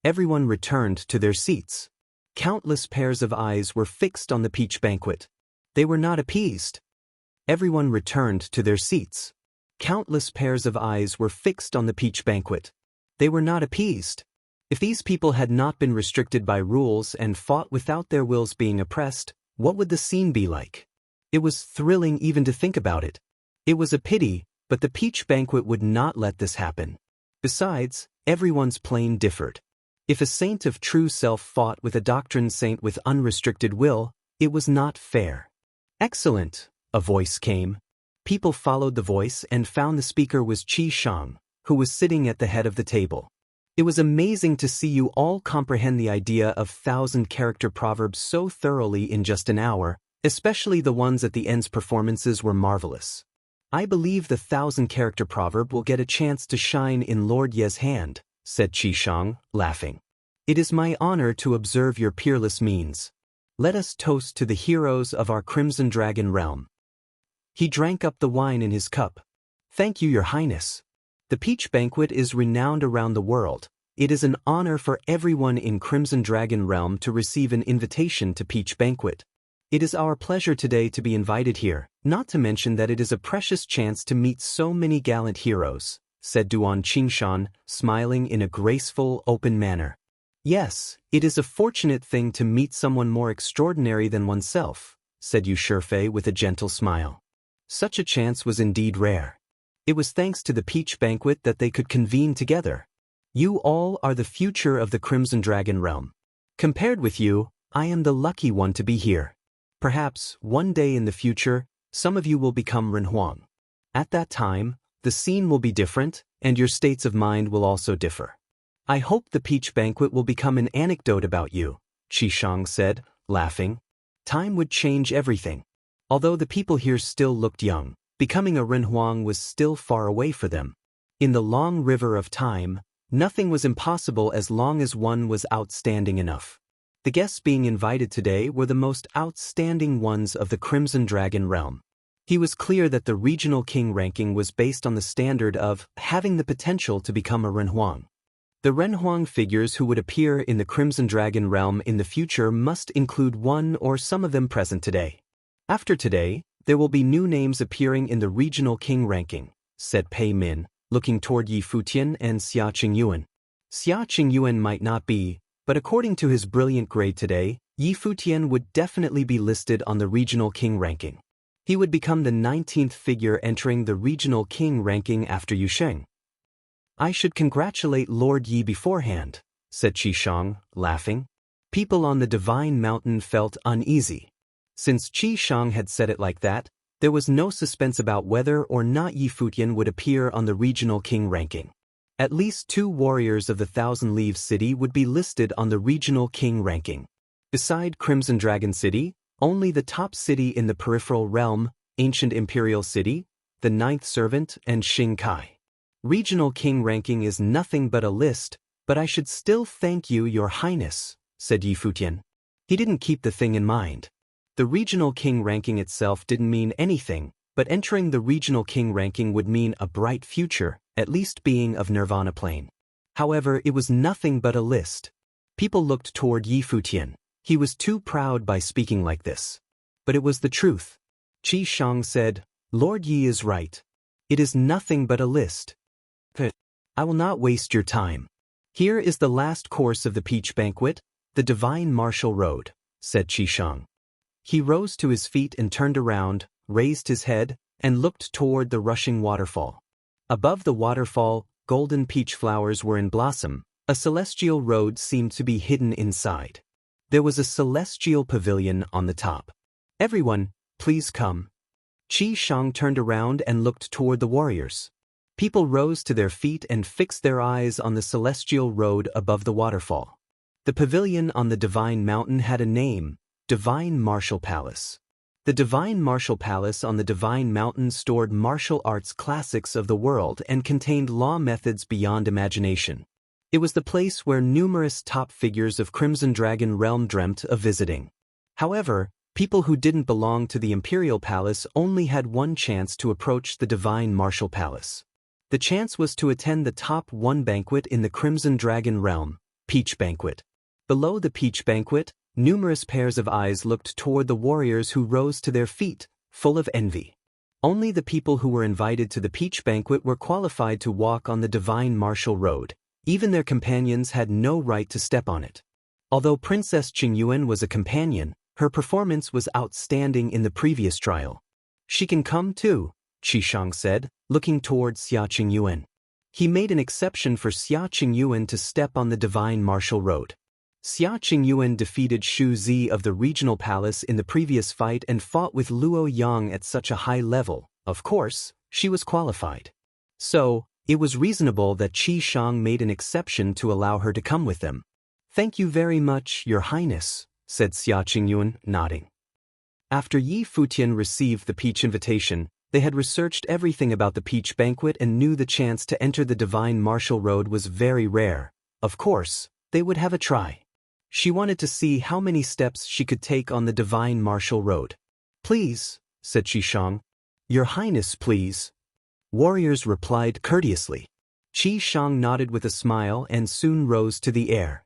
Everyone returned to their seats. Countless pairs of eyes were fixed on the peach banquet. They were not appeased. Everyone returned to their seats. Countless pairs of eyes were fixed on the peach banquet. They were not appeased. If these people had not been restricted by rules and fought without their wills being oppressed, what would the scene be like? It was thrilling even to think about it. It was a pity, but the peach banquet would not let this happen. Besides, everyone's plane differed. If a saint of true self fought with a doctrine saint with unrestricted will, it was not fair. Excellent, a voice came. People followed the voice and found the speaker was Qi Shang, who was sitting at the head of the table. It was amazing to see you all comprehend the idea of 1,000-character proverbs so thoroughly in just an hour, especially the ones at the end's performances were marvelous. I believe the 1,000-character proverb will get a chance to shine in Lord Ye's hand, said Qi Shang, laughing. It is my honor to observe your peerless means. Let us toast to the heroes of our Crimson Dragon realm. He drank up the wine in his cup. Thank you, Your Highness. The peach banquet is renowned around the world. It is an honor for everyone in Crimson Dragon realm to receive an invitation to peach banquet. It is our pleasure today to be invited here, not to mention that it is a precious chance to meet so many gallant heroes, said Duan Qingshan, smiling in a graceful, open manner. Yes, it is a fortunate thing to meet someone more extraordinary than oneself, said Yu Shifei with a gentle smile. Such a chance was indeed rare. It was thanks to the peach banquet that they could convene together. You all are the future of the Crimson Dragon realm. Compared with you, I am the lucky one to be here. Perhaps, one day in the future, some of you will become Renhuang. At that time, the scene will be different, and your states of mind will also differ. I hope the peach banquet will become an anecdote about you, Qi Shang said, laughing. Time would change everything. Although the people here still looked young, becoming a Renhuang was still far away for them. In the long river of time, nothing was impossible as long as one was outstanding enough. The guests being invited today were the most outstanding ones of the Crimson Dragon realm. He was clear that the regional king ranking was based on the standard of having the potential to become a Renhuang. The Renhuang figures who would appear in the Crimson Dragon realm in the future must include one or some of them present today. After today, there will be new names appearing in the regional king ranking, said Pei Min, looking toward Yi Futian and Xia Qingyuan. Xia Qingyuan might not be, but according to his brilliant grade today, Yi Futian would definitely be listed on the regional king ranking. He would become the 19th figure entering the regional king ranking after Yu Sheng. I should congratulate Lord Yi beforehand, said Qi Shang, laughing. People on the Divine Mountain felt uneasy. Since Qi Shang had said it like that, there was no suspense about whether or not Yi Futian would appear on the regional king ranking. At least 2 warriors of the Thousand Leaves City would be listed on the regional king ranking. Beside Crimson Dragon City, only the top city in the peripheral realm, Ancient Imperial City, the Ninth Servant, and Xingkai. Regional king ranking is nothing but a list, but I should still thank you, Your Highness, said Yi Futian. He didn't keep the thing in mind. The regional king ranking itself didn't mean anything, but entering the regional king ranking would mean a bright future, at least being of Nirvana plane. However, it was nothing but a list. People looked toward Yi Futian. He was too proud by speaking like this. But it was the truth. Qi Shang said, Lord Yi is right. It is nothing but a list. I will not waste your time. Here is the last course of the peach banquet, the Divine Martial Road, said Qi Shang. He rose to his feet and turned around, raised his head, and looked toward the rushing waterfall. Above the waterfall, golden peach flowers were in blossom. A celestial road seemed to be hidden inside. There was a celestial pavilion on the top. Everyone, please come. Qi Shang turned around and looked toward the warriors. People rose to their feet and fixed their eyes on the celestial road above the waterfall. The pavilion on the Divine Mountain had a name, Divine Martial Palace. The Divine Martial Palace on the Divine Mountain stored martial arts classics of the world and contained law methods beyond imagination. It was the place where numerous top figures of Crimson Dragon realm dreamt of visiting. However, people who didn't belong to the Imperial Palace only had one chance to approach the Divine Martial Palace. The chance was to attend the top 1 banquet in the Crimson Dragon realm, Peach Banquet. Below the peach banquet, numerous pairs of eyes looked toward the warriors who rose to their feet, full of envy. Only the people who were invited to the peach banquet were qualified to walk on the divine martial road. Even their companions had no right to step on it. Although Princess Qingyuan was a companion, her performance was outstanding in the previous trial. She can come too, Qishang said, looking toward Xia Qingyuan. He made an exception for Xia Qingyuan to step on the divine martial road. Xia Qingyuan defeated Xu Zi of the regional palace in the previous fight and fought with Luo Yang at such a high level. Of course, she was qualified. So, it was reasonable that Qishang made an exception to allow her to come with them. "Thank you very much, Your Highness," said Xia Qingyuan, nodding. After Yi Futian received the peach invitation, they had researched everything about the peach banquet and knew the chance to enter the divine martial road was very rare. Of course, they would have a try. She wanted to see how many steps she could take on the divine martial road. "Please," said Qishang. "Your Highness, please." Warriors replied courteously. Qishang nodded with a smile and soon rose to the air.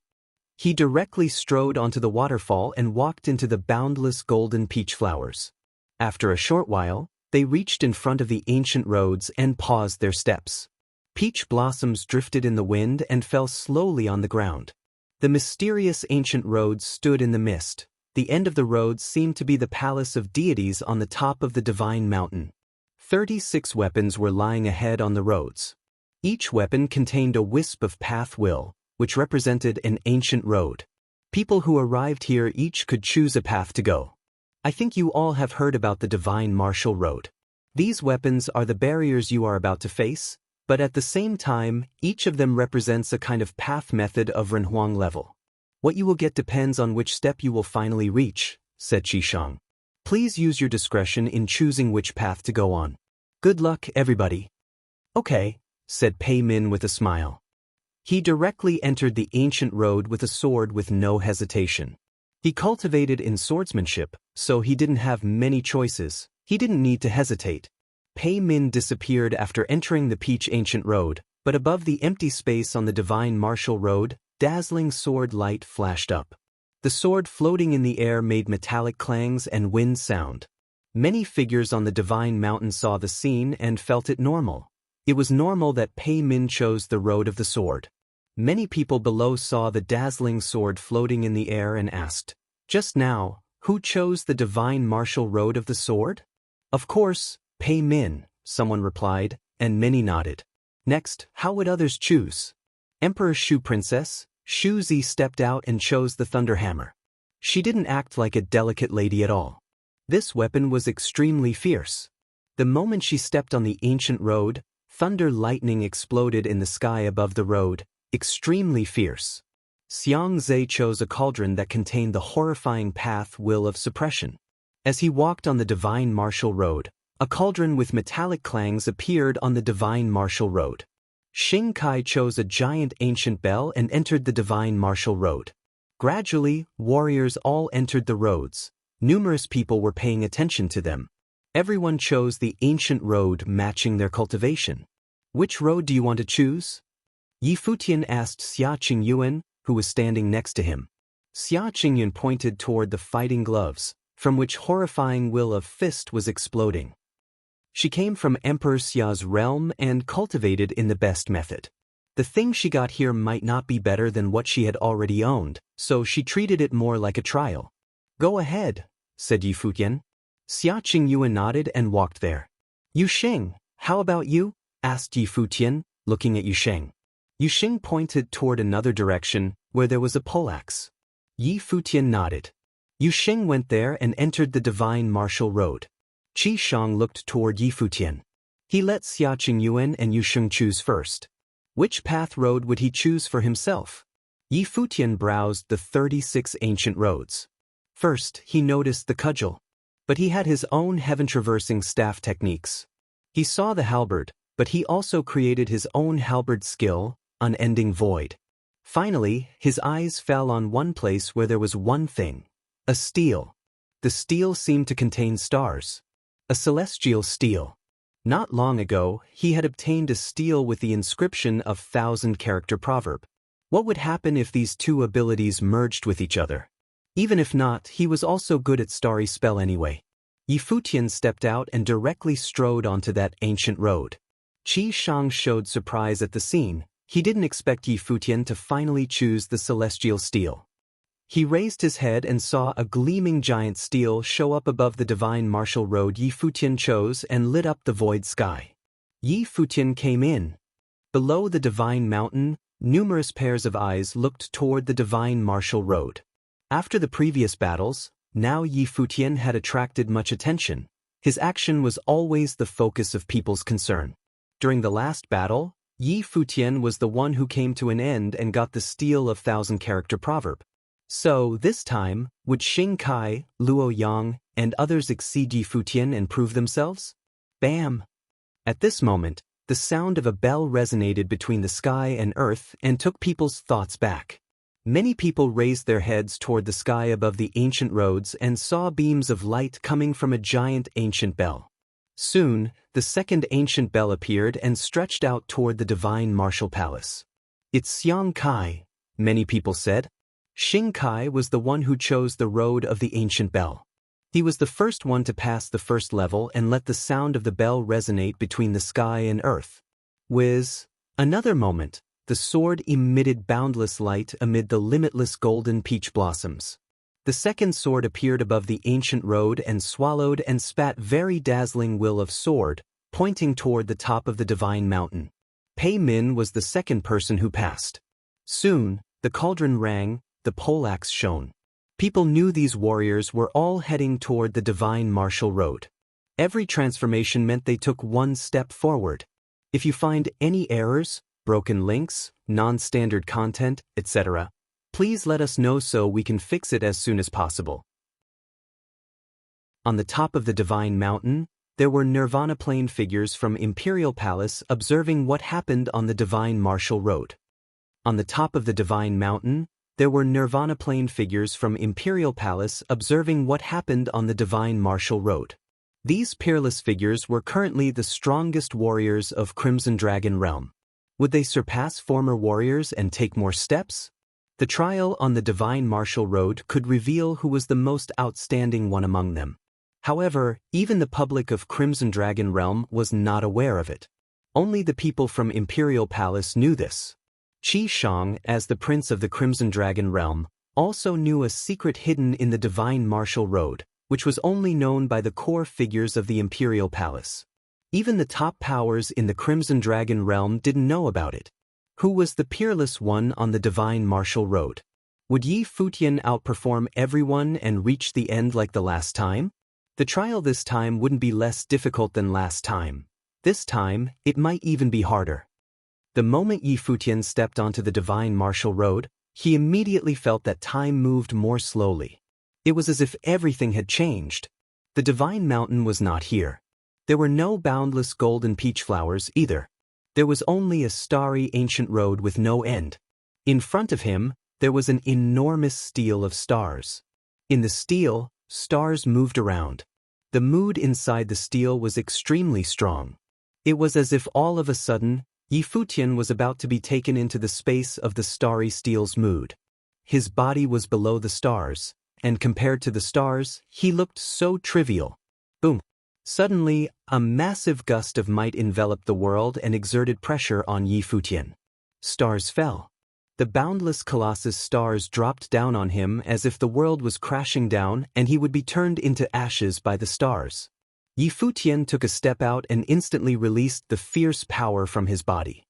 He directly strode onto the waterfall and walked into the boundless golden peach flowers. After a short while, they reached in front of the ancient roads and paused their steps. Peach blossoms drifted in the wind and fell slowly on the ground. The mysterious ancient roads stood in the mist. The end of the road seemed to be the palace of deities on the top of the divine mountain. 36 weapons were lying ahead on the roads. Each weapon contained a wisp of path will, which represented an ancient road. People who arrived here each could choose a path to go. I think you all have heard about the divine martial road. These weapons are the barriers you are about to face, but at the same time, each of them represents a kind of path method of Renhuang level. What you will get depends on which step you will finally reach, said Qishang. Please use your discretion in choosing which path to go on. Good luck, everybody. Okay, said Pei Min with a smile. He directly entered the ancient road with a sword with no hesitation. He cultivated in swordsmanship, so he didn't have many choices. He didn't need to hesitate. Pei Min disappeared after entering the peach ancient road, but above the empty space on the divine martial road, dazzling sword light flashed up. The sword floating in the air made metallic clangs and wind sound. Many figures on the divine mountain saw the scene and felt it normal. It was normal that Pei Min chose the road of the sword. Many people below saw the dazzling sword floating in the air and asked, "Just now, who chose the divine martial road of the sword?" "Of course, Pei Min," someone replied, and many nodded. Next, how would others choose? Emperor Shu Princess, Shu Zi stepped out and chose the thunder hammer. She didn't act like a delicate lady at all. This weapon was extremely fierce. The moment she stepped on the ancient road, thunder lightning exploded in the sky above the road, extremely fierce. Xiang Zhe chose a cauldron that contained the horrifying path will of suppression. As he walked on the divine martial road, a cauldron with metallic clangs appeared on the divine martial road. Xing Kai chose a giant ancient bell and entered the divine martial road. Gradually, warriors all entered the roads. Numerous people were paying attention to them. Everyone chose the ancient road matching their cultivation. Which road do you want to choose? Yi Futian asked Xia Qingyuan, who was standing next to him. Xia Qingyuan pointed toward the fighting gloves, from which horrifying will of fist was exploding. She came from Emperor Xia's realm and cultivated in the best method. The thing she got here might not be better than what she had already owned, so she treated it more like a trial. Go ahead, said Yi Futian. Xia Qingyuan nodded and walked there. Yu Sheng, how about you? Asked Yi Futian, looking at Yu Sheng. Yu Sheng pointed toward another direction, where there was a poleaxe. Yi Futian nodded. Yu Sheng went there and entered the divine martial road. Qishang looked toward Yi Futian. He let Xia Qingyuan and Yu Sheng choose first. Which path road would he choose for himself? Yi Futian browsed the 36 ancient roads. First, he noticed the cudgel. But he had his own heaven-traversing staff techniques. He saw the halberd, but he also created his own halberd skill, Unending Void. Finally, his eyes fell on one place where there was one thing. A steel. The steel seemed to contain stars. A celestial steel. Not long ago, he had obtained a steel with the inscription of 1,000-character proverb. What would happen if these two abilities merged with each other? Even if not, he was also good at Starry Spell anyway. Futian stepped out and directly strode onto that ancient road. Qi Shang showed surprise at the scene. He didn't expect Futian to finally choose the celestial steel. He raised his head and saw a gleaming giant steel show up above the divine martial road Futian chose and lit up the void sky. Futian came in. Below the divine mountain, numerous pairs of eyes looked toward the divine martial road. After the previous battles, now Futian had attracted much attention. His action was always the focus of people's concern. During the last battle, Futian was the one who came to an end and got the steel of 1,000-character proverb. So, this time, would Xing Kai, Luo Yang, and others exceed Futian and prove themselves? Bam! At this moment, the sound of a bell resonated between the sky and earth and took people's thoughts back. Many people raised their heads toward the sky above the ancient roads and saw beams of light coming from a giant ancient bell. Soon, the second ancient bell appeared and stretched out toward the divine martial palace. It's Xiang Kai, many people said. Xing Kai was the one who chose the road of the ancient bell. He was the first one to pass the first level and let the sound of the bell resonate between the sky and earth. Whiz! Another moment, the sword emitted boundless light amid the limitless golden peach blossoms. The second sword appeared above the ancient road and swallowed and spat very dazzling will of sword, pointing toward the top of the divine mountain. Pei Min was the second person who passed. Soon, the cauldron rang, the poleaxe shone. People knew these warriors were all heading toward the divine martial road. Every transformation meant they took one step forward. If you find any errors, broken links, non-standard content, etc., please let us know so we can fix it as soon as possible. On the top of the divine mountain, there were Nirvana plane figures from Imperial Palace observing what happened on the divine martial road. On the top of the divine mountain, there were Nirvana plane figures from Imperial Palace observing what happened on the divine martial road. These peerless figures were currently the strongest warriors of Crimson Dragon Realm. Would they surpass former warriors and take more steps? The trial on the divine martial road could reveal who was the most outstanding one among them. However, even the public of Crimson Dragon Realm was not aware of it. Only the people from Imperial Palace knew this. Qi Shang, as the prince of the Crimson Dragon Realm, also knew a secret hidden in the divine martial road, which was only known by the core figures of the Imperial Palace. Even the top powers in the Crimson Dragon Realm didn't know about it. Who was the peerless one on the divine martial road? Would Futian outperform everyone and reach the end like the last time? The trial this time wouldn't be less difficult than last time. This time, it might even be harder. The moment Futian stepped onto the divine martial road, he immediately felt that time moved more slowly. It was as if everything had changed. The divine mountain was not here. There were no boundless golden peach flowers either. There was only a starry ancient road with no end. In front of him, there was an enormous steel of stars. In the steel, stars moved around. The mood inside the steel was extremely strong. It was as if all of a sudden, Futian was about to be taken into the space of the starry steel's mood. His body was below the stars, and compared to the stars, he looked so trivial. Boom! Suddenly, a massive gust of might enveloped the world and exerted pressure on Futian. Stars fell. The boundless colossus stars dropped down on him as if the world was crashing down and he would be turned into ashes by the stars. Futian took a step out and instantly released the fierce power from his body.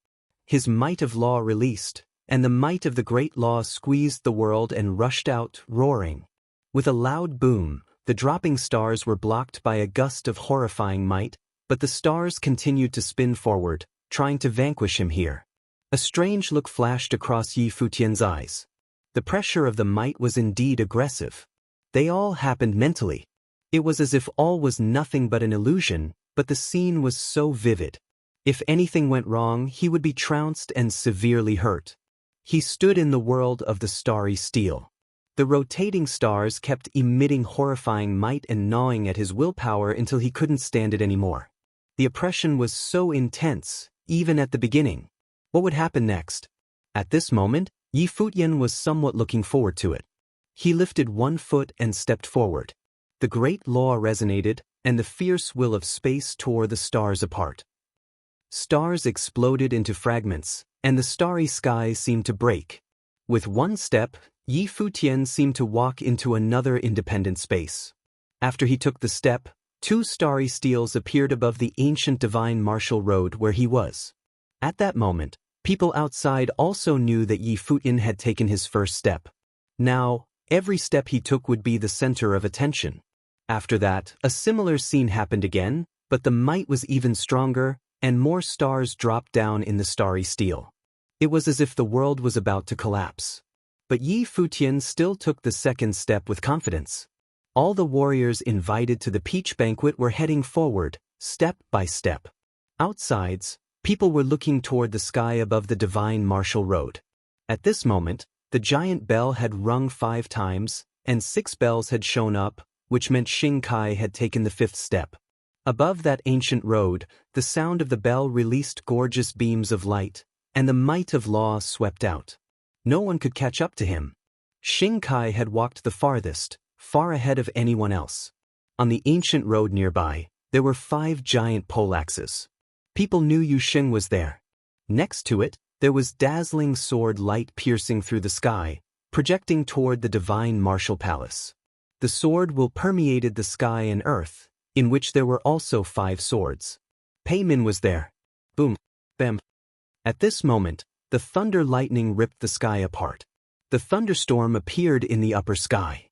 His might of law released, and the might of the great law squeezed the world and rushed out, roaring. With a loud boom, the dropping stars were blocked by a gust of horrifying might, but the stars continued to spin forward, trying to vanquish him here. A strange look flashed across Futian's eyes. The pressure of the might was indeed aggressive. They all happened mentally. It was as if all was nothing but an illusion, but the scene was so vivid. If anything went wrong, he would be trounced and severely hurt. He stood in the world of the starry steel. The rotating stars kept emitting horrifying might and gnawing at his willpower until he couldn't stand it anymore. The oppression was so intense, even at the beginning. What would happen next? At this moment, Yi Futian was somewhat looking forward to it. He lifted one foot and stepped forward. The great law resonated, and the fierce will of space tore the stars apart. Stars exploded into fragments, and the starry sky seemed to break. With one step, Yi Futian seemed to walk into another independent space. After he took the step, two starry steels appeared above the ancient divine martial road where he was. At that moment, people outside also knew that Yi Futian had taken his first step. Now, every step he took would be the center of attention. After that, a similar scene happened again, but the might was even stronger, and more stars dropped down in the starry steel. It was as if the world was about to collapse. But Yi Futian still took the second step with confidence. All the warriors invited to the peach banquet were heading forward, step by step. Outsides, people were looking toward the sky above the divine martial road. At this moment, the giant bell had rung 5 times, and 6 bells had shown up, which meant Xing Kai had taken the 5th step. Above that ancient road, the sound of the bell released gorgeous beams of light, and the might of law swept out. No one could catch up to him. Xing Kai had walked the farthest, far ahead of anyone else. On the ancient road nearby, there were 5 giant poleaxes. People knew Yu Xing was there. Next to it, there was dazzling sword light piercing through the sky, projecting toward the divine martial palace. The sword will permeated the sky and earth, in which there were also 5 swords. Pei Min was there. Boom, bam. At this moment, the thunder lightning ripped the sky apart. The thunderstorm appeared in the upper sky.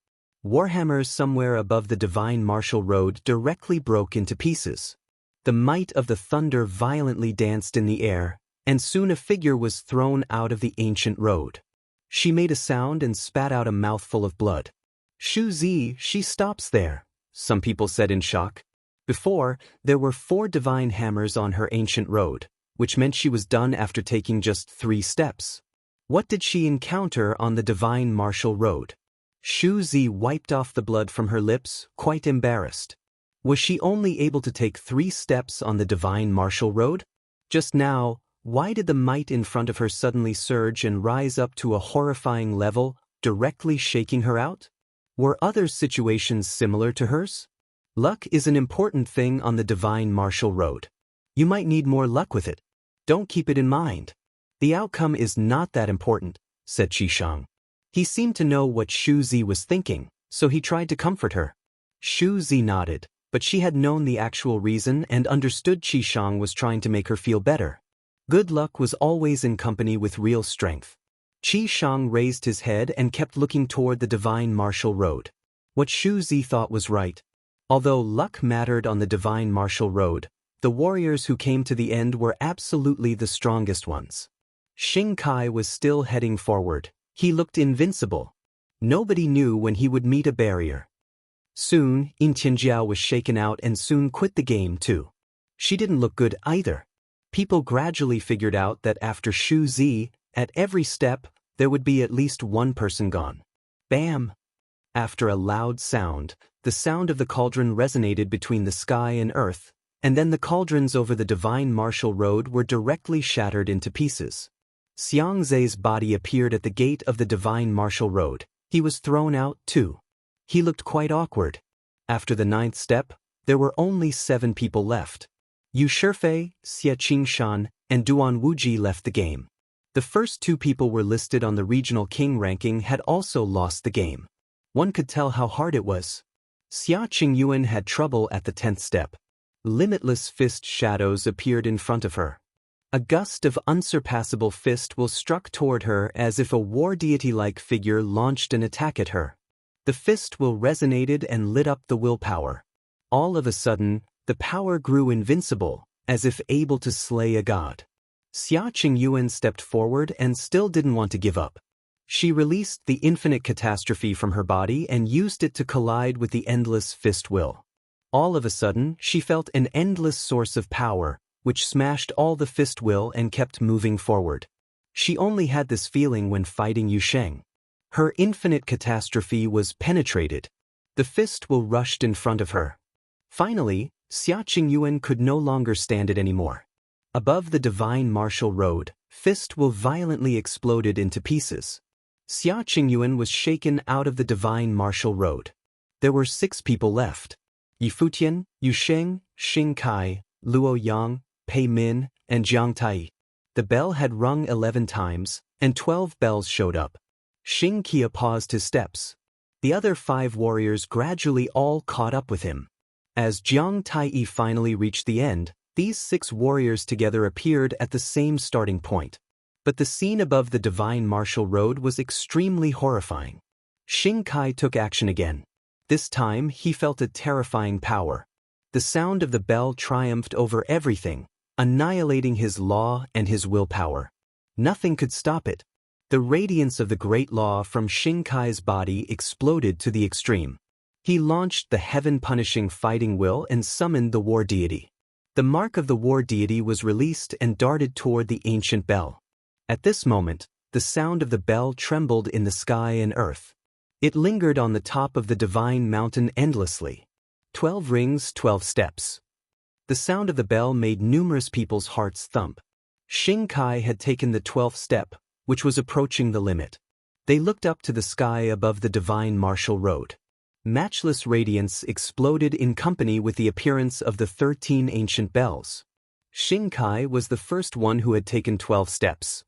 Warhammers somewhere above the divine martial road directly broke into pieces. The might of the thunder violently danced in the air, and soon a figure was thrown out of the ancient road. She made a sound and spat out a mouthful of blood. Shu Zi, she stops there, some people said in shock. Before, there were 4 divine hammers on her ancient road, which meant she was done after taking just 3 steps. What did she encounter on the divine martial road? Shu Zi wiped off the blood from her lips, quite embarrassed. Was she only able to take 3 steps on the divine martial road? Just now, why did the might in front of her suddenly surge and rise up to a horrifying level, directly shaking her out? Were other situations similar to hers? Luck is an important thing on the divine martial road. You might need more luck with it. Don't keep it in mind. The outcome is not that important, said Qishang. He seemed to know what Shu Zi was thinking, so he tried to comfort her. Shu Zi nodded, but she had known the actual reason and understood Qishang was trying to make her feel better. Good luck was always in company with real strength. Qishang raised his head and kept looking toward the divine martial road. What Shu Zi thought was right. Although luck mattered on the divine martial road, the warriors who came to the end were absolutely the strongest ones. Xing Kai was still heading forward. He looked invincible. Nobody knew when he would meet a barrier. Soon, Yin Tianjiao was shaken out and soon quit the game too. She didn't look good either. People gradually figured out that after Shu Zi, at every step, there would be at least one person gone. Bam! After a loud sound, the sound of the cauldron resonated between the sky and earth, and then the cauldrons over the divine martial road were directly shattered into pieces. Xiang Zhe's body appeared at the gate of the divine martial road. He was thrown out too. He looked quite awkward. After the 9th step, there were only 7 people left. Yu Shifei, Xie Qingshan, and Duan Wuji left the game. The first 2 people were listed on the regional king ranking had also lost the game. One could tell how hard it was. Xia Qingyuan had trouble at the 10th step. Limitless fist shadows appeared in front of her. A gust of unsurpassable fist will struck toward her as if a war deity-like figure launched an attack at her. The fist will resonated and lit up the willpower. All of a sudden, the power grew invincible, as if able to slay a god. Xia Qingyuan stepped forward and still didn't want to give up. She released the infinite catastrophe from her body and used it to collide with the endless fist will. All of a sudden, she felt an endless source of power, which smashed all the fist will and kept moving forward. She only had this feeling when fighting Yu Sheng. Her infinite catastrophe was penetrated. The fist will rushed in front of her. Finally, Xia Qingyuan could no longer stand it anymore. Above the divine martial road, fist will violently exploded into pieces. Xia Qingyuan was shaken out of the divine martial road. There were 6 people left. Yi Futian, Yu Sheng, Xing Kai, Luo Yang, Pei Min, and Jiang Tai. The bell had rung 11 times, and 12 bells showed up. Xing Kia paused his steps. The other 5 warriors gradually all caught up with him. As Jiang Tai finally reached the end, these 6 warriors together appeared at the same starting point. But the scene above the divine martial road was extremely horrifying. Xing Kai took action again. This time he felt a terrifying power. The sound of the bell triumphed over everything, annihilating his law and his willpower. Nothing could stop it. The radiance of the great law from Xing Kai's body exploded to the extreme. He launched the heaven-punishing fighting will and summoned the war deity. The mark of the war deity was released and darted toward the ancient bell. At this moment, the sound of the bell trembled in the sky and earth. It lingered on the top of the divine mountain endlessly. 12 rings, 12 steps. The sound of the bell made numerous people's hearts thump. Xing Kai had taken the 12th step, which was approaching the limit. They looked up to the sky above the divine martial road. Matchless radiance exploded in company with the appearance of the 13 ancient bells. Xing Kai was the first one who had taken 12 steps.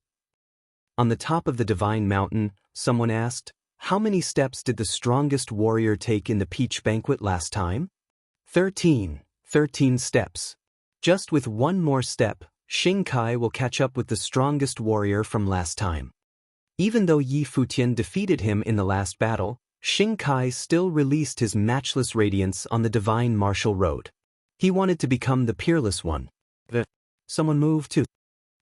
On the top of the divine mountain, someone asked, "How many steps did the strongest warrior take in the peach banquet last time?" 13 steps. Just with one more step, Xing Kai will catch up with the strongest warrior from last time. Even though Yi Futian defeated him in the last battle, Xing Kai still released his matchless radiance on the divine martial road. He wanted to become the peerless one. Someone moved too.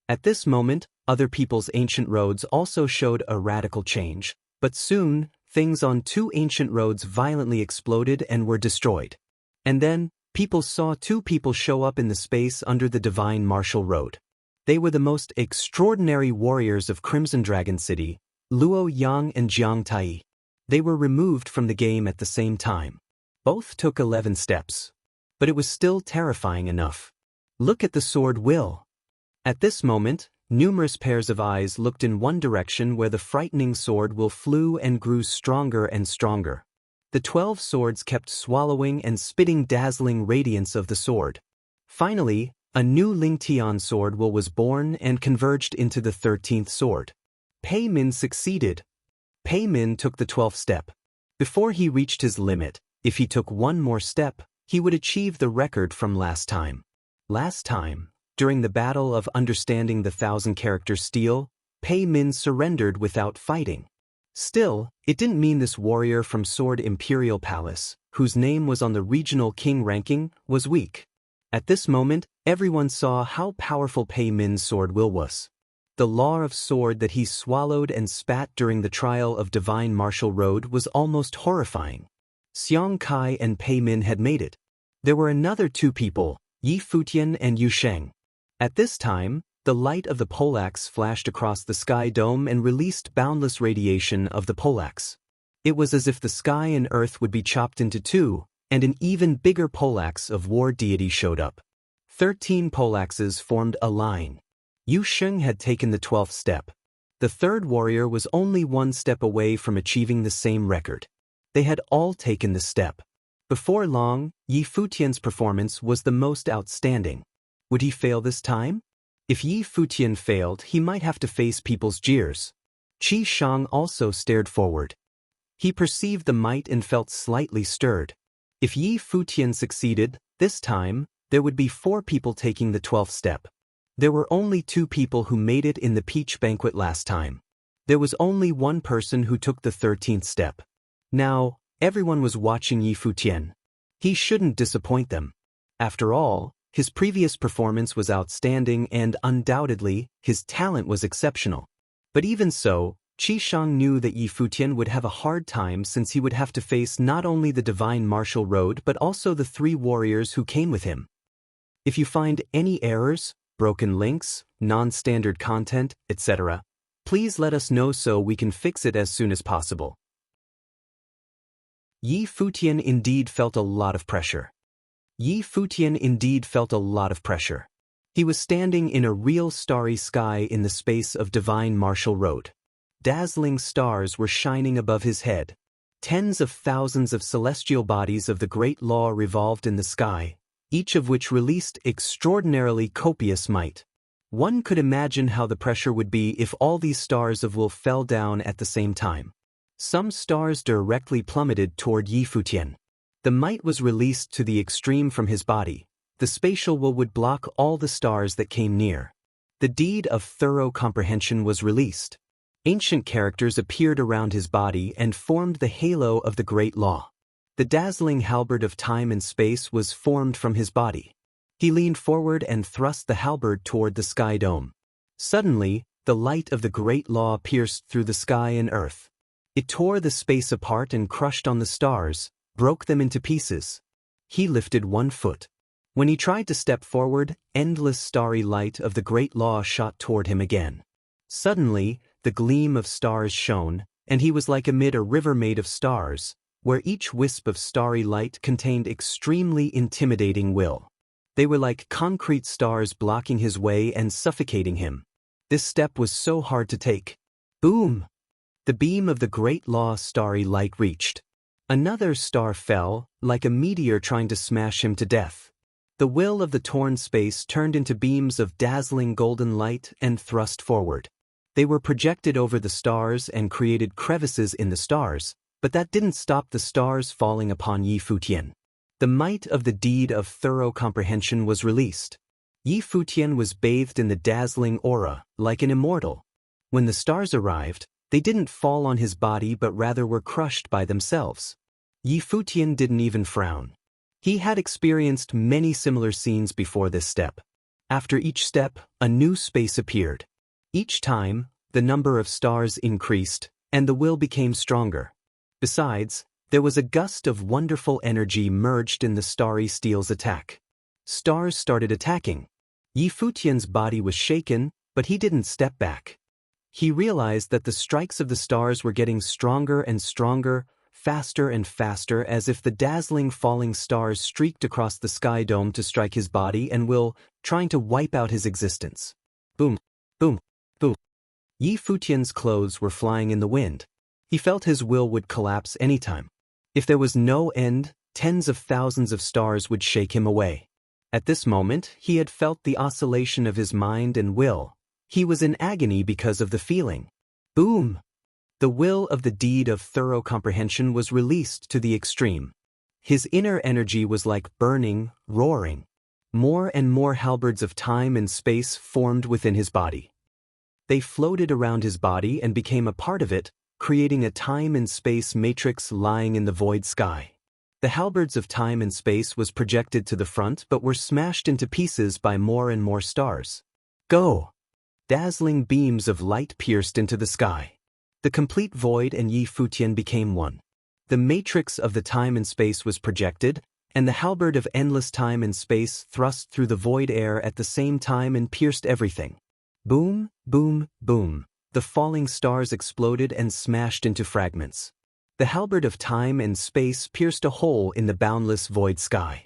At this moment, other people's ancient roads also showed a radical change, but soon, things on 2 ancient roads violently exploded and were destroyed. And then, people saw 2 people show up in the space under the divine martial road. They were the most extraordinary warriors of Crimson Dragon City, Luo Yang and Jiang Tai. They were removed from the game at the same time. Both took 11 steps. But it was still terrifying enough. Look at the sword will. At this moment, numerous pairs of eyes looked in one direction where the frightening sword will flew and grew stronger and stronger. The 12 swords kept swallowing and spitting dazzling radiance of the sword. Finally, a new Ling Tian sword will was born and converged into the 13th sword. Pei Min succeeded. Pei Min took the 12th step. Before he reached his limit, if he took one more step, he would achieve the record from last time. Last time, during the battle of understanding the 1,000-character steel, Pei Min surrendered without fighting. Still, it didn't mean this warrior from Sword Imperial Palace, whose name was on the regional king ranking, was weak. At this moment, everyone saw how powerful Pei Min's sword will was. The law of sword that he swallowed and spat during the trial of divine martial road was almost horrifying. Xiang Kai and Pei Min had made it. There were another 2 people, Yi Futian and Yu Sheng. At this time, the light of the poleaxe flashed across the sky dome and released boundless radiation of the poleaxe. It was as if the sky and earth would be chopped into 2, and an even bigger poleaxe of war deity showed up. 13 poleaxes formed a line. Yu Sheng had taken the 12th step. The 3rd warrior was only 1 step away from achieving the same record. They had all taken the step. Before long, Yi Futian's performance was the most outstanding. Would he fail this time? If Yi Futian failed, he might have to face people's jeers. Qi Shang also stared forward. He perceived the might and felt slightly stirred. If Yi Futian succeeded, this time, there would be 4 people taking the 12th step. There were only 2 people who made it in the peach banquet last time. There was only 1 person who took the 13th step. Now, everyone was watching Yi Futian. He shouldn't disappoint them. After all, his previous performance was outstanding and, undoubtedly, his talent was exceptional. But even so, Qi Shang knew that Yi Futian would have a hard time since he would have to face not only the divine martial road but also the 3 warriors who came with him. If you find any errors, broken links, non-standard content, etc., please let us know so we can fix it as soon as possible. Yi Futian indeed felt a lot of pressure. Yi Futian indeed felt a lot of pressure. He was standing in a real starry sky in the space of divine martial road. Dazzling stars were shining above his head. Tens of thousands of celestial bodies of the great law revolved in the sky, each of which released extraordinarily copious might. One could imagine how the pressure would be if all these stars of will fell down at the same time. Some stars directly plummeted toward Futian. The might was released to the extreme from his body. The spatial will would block all the stars that came near. The deed of thorough comprehension was released. Ancient characters appeared around his body and formed the halo of the great law. The dazzling halberd of time and space was formed from his body. He leaned forward and thrust the halberd toward the sky dome. Suddenly, the light of the great law pierced through the sky and earth. It tore the space apart and crushed on the stars, broke them into pieces. He lifted one foot. When he tried to step forward, endless starry light of the great law shot toward him again. Suddenly, the gleam of stars shone, and he was like amid a river made of stars, where each wisp of starry light contained extremely intimidating will. They were like concrete stars blocking his way and suffocating him. This step was so hard to take. Boom! The beam of the great law starry light reached. Another star fell, like a meteor trying to smash him to death. The will of the torn space turned into beams of dazzling golden light and thrust forward. They were projected over the stars and created crevices in the stars, but that didn't stop the stars falling upon Futian. The might of the deed of thorough comprehension was released. Futian was bathed in the dazzling aura, like an immortal. When the stars arrived, they didn't fall on his body but rather were crushed by themselves. Futian didn't even frown. He had experienced many similar scenes before this step. After each step, a new space appeared. Each time, the number of stars increased, and the will became stronger. Besides, there was a gust of wonderful energy merged in the starry steel's attack. Stars started attacking. Futian's body was shaken, but he didn't step back. He realized that the strikes of the stars were getting stronger and stronger, faster and faster, as if the dazzling falling stars streaked across the sky dome to strike his body and will, trying to wipe out his existence. Boom, boom, boom. Futian's clothes were flying in the wind. He felt his will would collapse anytime. If there was no end, tens of thousands of stars would shake him away. At this moment, he had felt the oscillation of his mind and will. He was in agony because of the feeling. Boom! The will of the deed of thorough comprehension was released to the extreme. His inner energy was like burning, roaring. More and more halberds of time and space formed within his body. They floated around his body and became a part of it, creating a time and space matrix lying in the void sky. The halberds of time and space was projected to the front but were smashed into pieces by more and more stars. Go! Dazzling beams of light pierced into the sky. The complete void and Futian became one. The matrix of the time and space was projected, and the halberd of endless time and space thrust through the void air at the same time and pierced everything. Boom, boom, boom. The falling stars exploded and smashed into fragments. The halberd of time and space pierced a hole in the boundless void sky.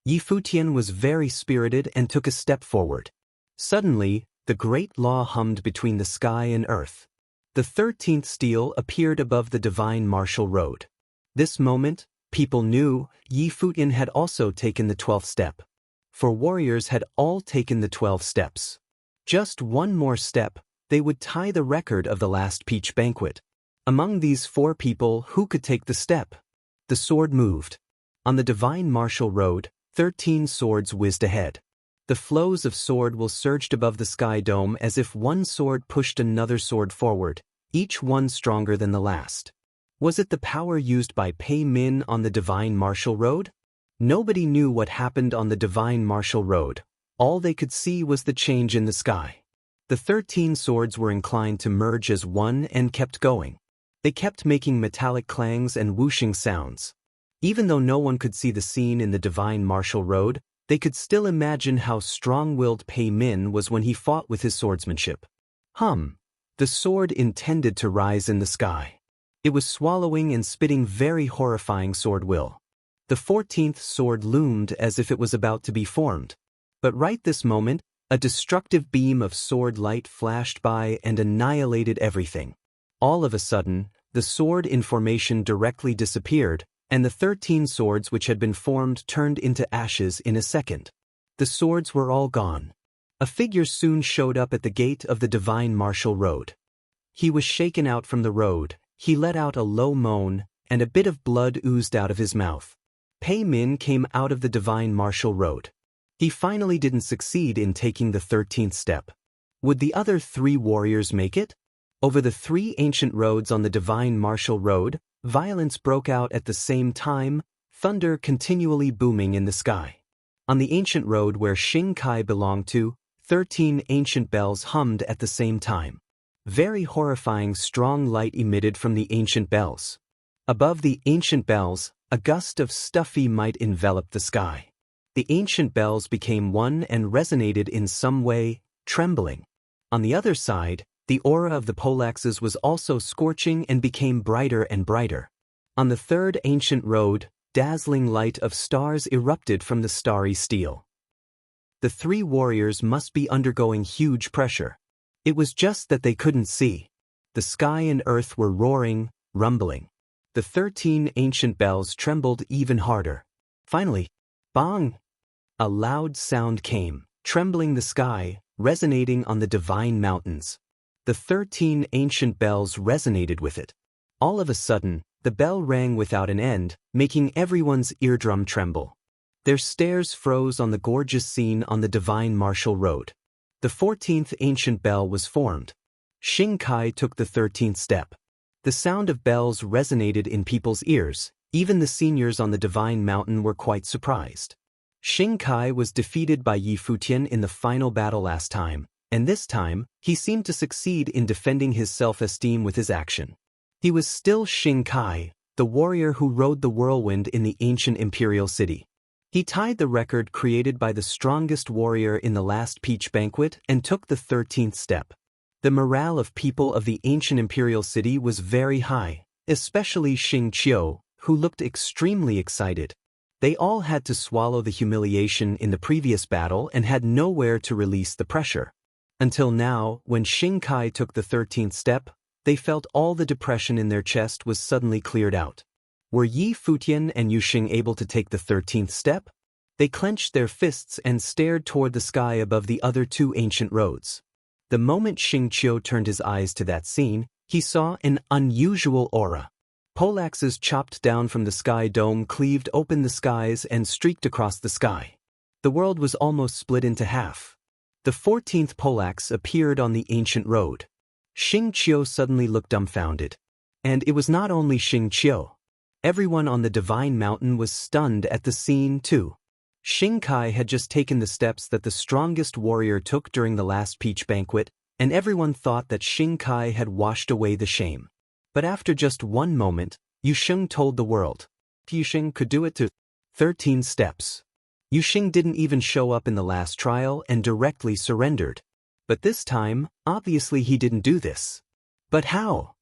Futian was very spirited and took a step forward. Suddenly, the great law hummed between the sky and earth. The 13th steel appeared above the divine martial road. This moment, people knew Futian had also taken the 12th step. For warriors had all taken the 12 steps. Just one more step, they would tie the record of the last peach banquet. Among these 4 people, who could take the step? The sword moved. On the divine martial road, 13 swords whizzed ahead. The flows of sword will surged above the sky dome as if one sword pushed another sword forward, each one stronger than the last. Was it the power used by Pei Min on the divine martial road? Nobody knew what happened on the divine martial road. All they could see was the change in the sky. The 13 swords were inclined to merge as one and kept going. They kept making metallic clangs and whooshing sounds. Even though no one could see the scene in the divine martial road, they could still imagine how strong-willed Pei Min was when he fought with his swordsmanship. The sword intended to rise in the sky. It was swallowing and spitting very horrifying sword will. The 14th sword loomed as if it was about to be formed. But right this moment, A destructive beam of sword light flashed by and annihilated everything. All of a sudden, the sword in formation directly disappeared, and the 13 swords which had been formed turned into ashes in a second. The swords were all gone. A figure soon showed up at the gate of the divine martial road. He was shaken out from the road, he let out a low moan, and a bit of blood oozed out of his mouth. Pei Min came out of the divine martial road. He finally didn't succeed in taking the 13th step. Would the other 3 warriors make it? Over the 3 ancient roads on the divine martial road, violence broke out at the same time, thunder continually booming in the sky. On the ancient road where Xing Kai belonged to, 13 ancient bells hummed at the same time. Very horrifying strong light emitted from the ancient bells. Above the ancient bells, a gust of stuffy might enveloped the sky. The ancient bells became one and resonated in some way, trembling. On the other side, the aura of the poleaxes was also scorching and became brighter and brighter. On the 3rd ancient road, dazzling light of stars erupted from the starry steel. The 3 warriors must be undergoing huge pressure. It was just that they couldn't see. The sky and earth were roaring, rumbling. The 13 ancient bells trembled even harder. Finally, bang! A loud sound came, trembling the sky, resonating on the divine mountains. The 13 ancient bells resonated with it. All of a sudden, the bell rang without an end, making everyone's eardrum tremble. Their stares froze on the gorgeous scene on the divine martial road. The 14th ancient bell was formed. Xing Kai took the 13th step. The sound of bells resonated in people's ears. Even the seniors on the divine mountain were quite surprised. Xing Kai was defeated by Futian in the final battle last time, and this time, he seemed to succeed in defending his self-esteem with his action. He was still Xing Kai, the warrior who rode the whirlwind in the ancient imperial city. He tied the record created by the strongest warrior in the last peach banquet and took the 13th step. The morale of people of the ancient imperial city was very high, especially Xing Qiu, who looked extremely excited. They all had to swallow the humiliation in the previous battle and had nowhere to release the pressure. Until now, when Xing Kai took the 13th step, they felt all the depression in their chest was suddenly cleared out. Were Futian and Xing able to take the 13th step? They clenched their fists and stared toward the sky above the other 2 ancient roads. The moment Xing Qiu turned his eyes to that scene, he saw an unusual aura. Poleaxes chopped down from the sky dome cleaved open the skies and streaked across the sky. The world was almost split into half. The 14th poleaxe appeared on the ancient road. Xing Qiu suddenly looked dumbfounded. And it was not only Xing Qiu. Everyone on the divine mountain was stunned at the scene too. Xing Kai had just taken the steps that the strongest warrior took during the last peach banquet, and everyone thought that Xing Kai had washed away the shame. But after just one moment, Xing told the world. Xing could do it to 13 steps. Xing didn't even show up in the last trial and directly surrendered. But this time, obviously he didn't do this. But how?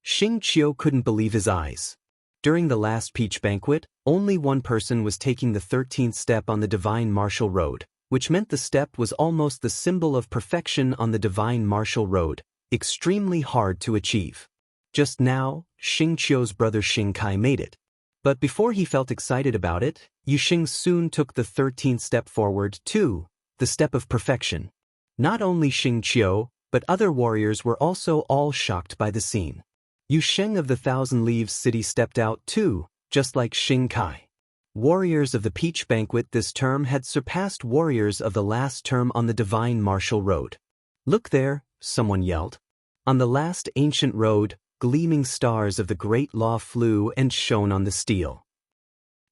Xing Qiu couldn't believe his eyes. During the last peach banquet, only one person was taking the 13th step on the divine martial road, which meant the step was almost the symbol of perfection on the divine martial road, extremely hard to achieve. Just now, Xing Qiu's brother Xing Kai made it. But before he felt excited about it, Xing soon took the 13th step forward too, the step of perfection. Not only Xing Qiu, but other warriors were also all shocked by the scene. Xing of the Thousand Leaves City stepped out too, just like Xing Kai. Warriors of the Peach Banquet this term had surpassed warriors of the last term on the divine martial road. Look there, someone yelled. On the last ancient road, gleaming stars of the great law flew and shone on the steel.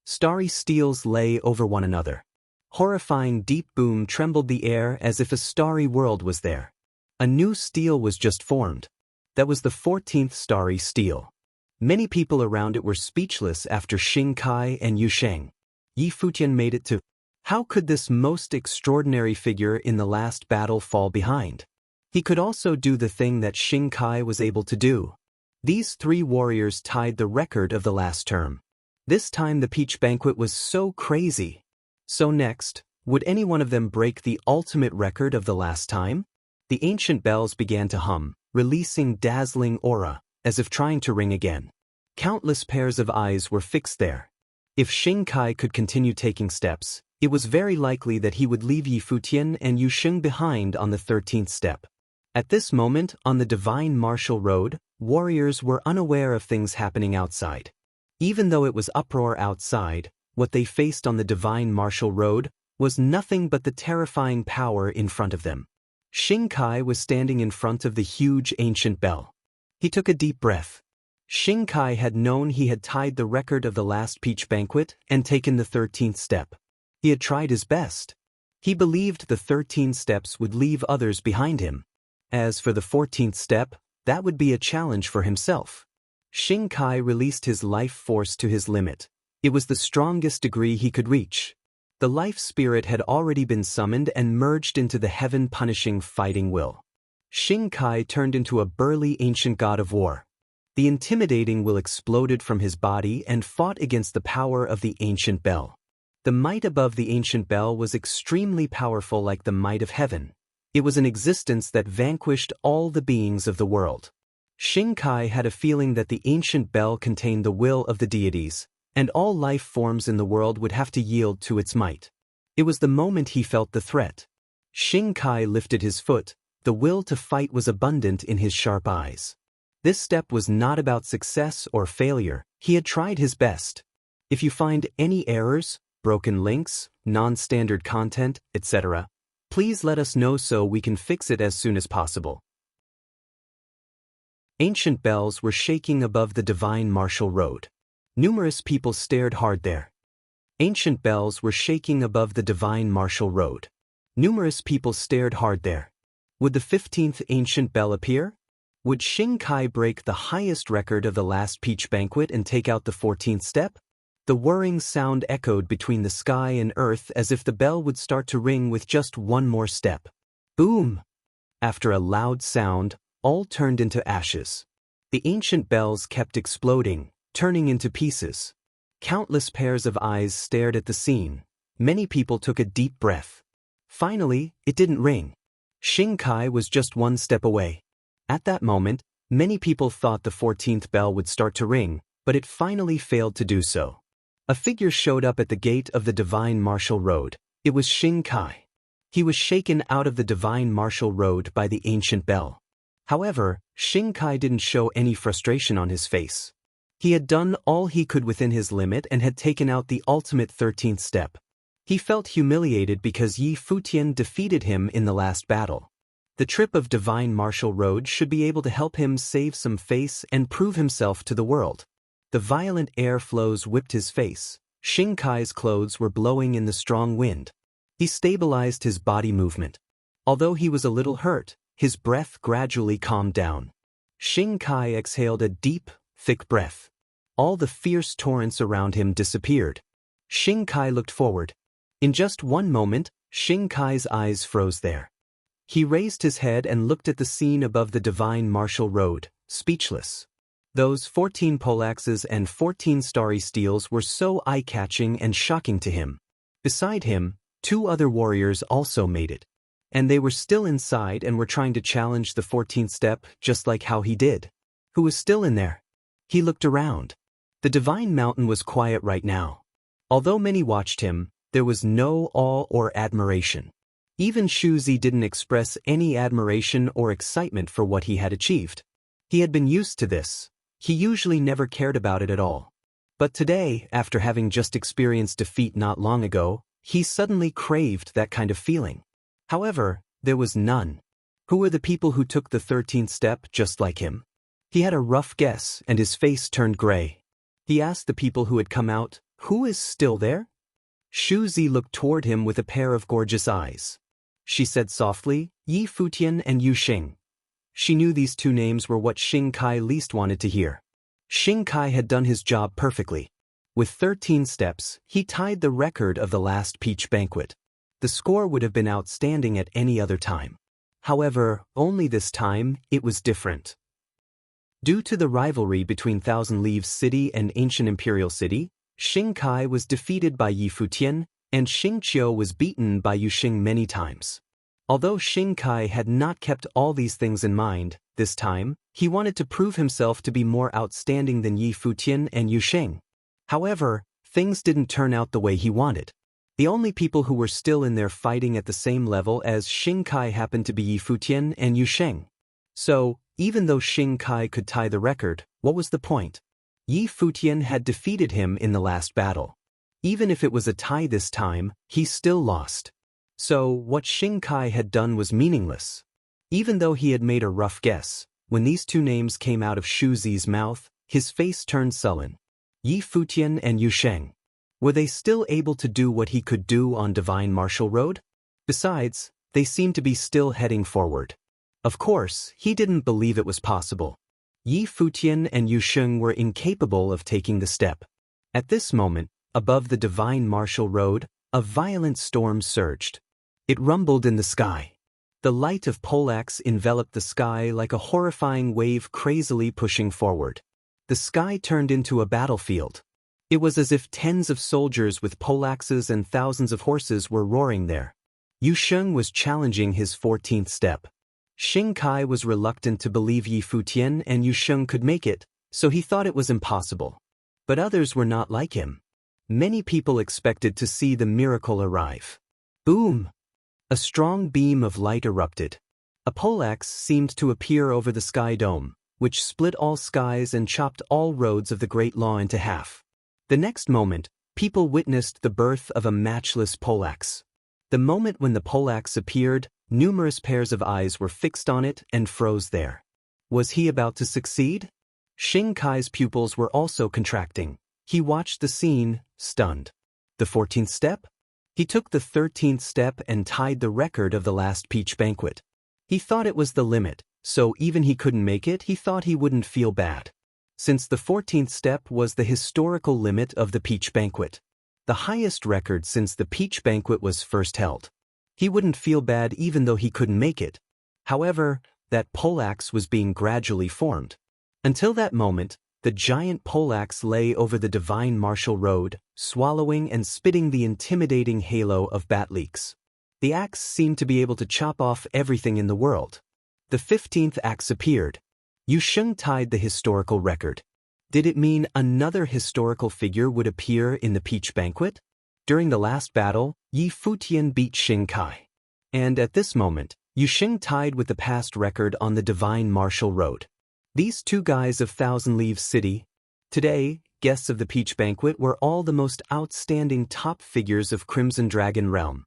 Starry steels lay over one another. Horrifying deep boom trembled the air as if a starry world was there. A new steel was just formed. That was the 14th starry steel. Many people around it were speechless after Xing Kai and Xing. Futian made it to. How could this most extraordinary figure in the last battle fall behind? He could also do the thing that Xing Kai was able to do. These 3 warriors tied the record of the last term. This time the Peach Banquet was so crazy. So next, Would any one of them break the ultimate record of the last time? The ancient bells began to hum, releasing dazzling aura, as if trying to ring again. Countless pairs of eyes were fixed there. If Xing Kai could continue taking steps, it was very likely that he would leave Yi Futian and Yu Sheng behind on the 13th step. At this moment, on the divine martial road, warriors were unaware of things happening outside. Even though it was uproar outside, what they faced on the divine martial road was nothing but the terrifying power in front of them. Xing Kai was standing in front of the huge ancient bell. He took a deep breath. Xing Kai had known he had tied the record of the last peach banquet and taken the 13th step. He had tried his best. He believed the 13 steps would leave others behind him. As for the 14th step, that would be a challenge for himself. Xing Kai released his life force to his limit. It was the strongest degree he could reach. The life spirit had already been summoned and merged into the heaven-punishing fighting will. Xing Kai turned into a burly ancient god of war. The intimidating will exploded from his body and fought against the power of the ancient bell. The might above the ancient bell was extremely powerful, like the might of heaven. It was an existence that vanquished all the beings of the world. Xing Kai had a feeling that the ancient bell contained the will of the deities, and all life forms in the world would have to yield to its might. It was the moment he felt the threat. Xing Kai lifted his foot. The will to fight was abundant in his sharp eyes. This step was not about success or failure. He had tried his best. If you find any errors, broken links, non-standard content, etc., please let us know so we can fix it as soon as possible. Ancient bells were shaking above the divine martial road. Numerous people stared hard there. Ancient bells were shaking above the divine martial road. Numerous people stared hard there. Would the 15th ancient bell appear? Would Xing Kai break the highest record of the last peach banquet and take out the 14th step? The whirring sound echoed between the sky and earth as if the bell would start to ring with just one more step. Boom! After a loud sound, all turned into ashes. The ancient bells kept exploding, turning into pieces. Countless pairs of eyes stared at the scene. Many people took a deep breath. Finally, it didn't ring. Xing Kai was just one step away. At that moment, many people thought the 14th bell would start to ring, but it finally failed to do so. A figure showed up at the gate of the divine martial road. It was Xing Kai. He was shaken out of the divine martial road by the ancient bell. However, Xing Kai didn't show any frustration on his face. He had done all he could within his limit and had taken out the ultimate 13th step. He felt humiliated because Yi Futian defeated him in the last battle. The trip of divine martial road should be able to help him save some face and prove himself to the world. The violent air flows whipped his face. Xing Kai's clothes were blowing in the strong wind. He stabilized his body movement. Although he was a little hurt, his breath gradually calmed down. Xing Kai exhaled a deep, thick breath. All the fierce torrents around him disappeared. Xing Kai looked forward. In just one moment, Xing Kai's eyes froze there. He raised his head and looked at the scene above the divine martial road, speechless. Those 14 poleaxes and 14 starry steels were so eye-catching and shocking to him. Beside him, 2 other warriors also made it. And they were still inside and were trying to challenge the 14th step just like how he did. Who was still in there? He looked around. The divine mountain was quiet right now. Although many watched him, there was no awe or admiration. Even Shuzi didn't express any admiration or excitement for what he had achieved. He had been used to this. He usually never cared about it at all. But today, after having just experienced defeat not long ago, he suddenly craved that kind of feeling. However, there was none. Who were the people who took the 13th step just like him? He had a rough guess and his face turned gray. He asked the people who had come out, "Who is still there?" Shuzi looked toward him with a pair of gorgeous eyes. She said softly, "Yi Futian and Yu Sheng." She knew these 2 names were what Xing Kai least wanted to hear. Xing Kai had done his job perfectly. With 13 steps, he tied the record of the last peach banquet. The score would have been outstanding at any other time. However, only this time, it was different. Due to the rivalry between Thousand Leaves City and Ancient Imperial City, Xing Kai was defeated by Yi Futian, and Xing Qiu was beaten by Yu Xing many times. Although Xing Kai had not kept all these things in mind, this time, he wanted to prove himself to be more outstanding than Yi Futian and Yu Xing. However, things didn't turn out the way he wanted. The only people who were still in there fighting at the same level as Xing Kai happened to be Yi Futian and Yu Xing. So, even though Xing Kai could tie the record, what was the point? Yi Futian had defeated him in the last battle. Even if it was a tie this time, he still lost. So, what Xing Kai had done was meaningless. Even though he had made a rough guess, when these two names came out of Shu Zi's mouth, his face turned sullen. Yi Futian and Yu Sheng. Were they still able to do what he could do on Divine Martial Road? Besides, they seemed to be still heading forward. Of course, he didn't believe it was possible. Yi Futian and Yu Sheng were incapable of taking the step. At this moment, above the Divine Martial Road, a violent storm surged. It rumbled in the sky. The light of poleaxe enveloped the sky like a horrifying wave crazily pushing forward. The sky turned into a battlefield. It was as if tens of soldiers with poleaxes and thousands of horses were roaring there. Yu Sheng was challenging his 14th step. Xing Kai was reluctant to believe Yi Futian and Yu Sheng could make it, so he thought it was impossible. But others were not like him. Many people expected to see the miracle arrive. Boom! A strong beam of light erupted. A poleaxe seemed to appear over the sky dome, which split all skies and chopped all roads of the Great Law into half. The next moment, people witnessed the birth of a matchless poleaxe. The moment when the poleaxe appeared, numerous pairs of eyes were fixed on it and froze there. Was he about to succeed? Xing Kai's pupils were also contracting. He watched the scene, stunned. The 14th step? He took the 13th step and tied the record of the last peach banquet. He thought it was the limit, so even he couldn't make it, he thought he wouldn't feel bad. Since the 14th step was the historical limit of the peach banquet, the highest record since the peach banquet was first held. He wouldn't feel bad even though he couldn't make it. However, that poleaxe was being gradually formed. Until that moment, the giant poleaxe lay over the Divine Martial Road, swallowing and spitting the intimidating halo of bat leaks. The axe seemed to be able to chop off everything in the world. The 15th axe appeared. Yu Sheng tied the historical record. Did it mean another historical figure would appear in the peach banquet? During the last battle, Yi Futian beat Xing Kai. And at this moment, Yu Sheng tied with the past record on the Divine Martial Road. These two guys of Thousand Leaves City, today, guests of the peach banquet, were all the most outstanding top figures of Crimson Dragon Realm.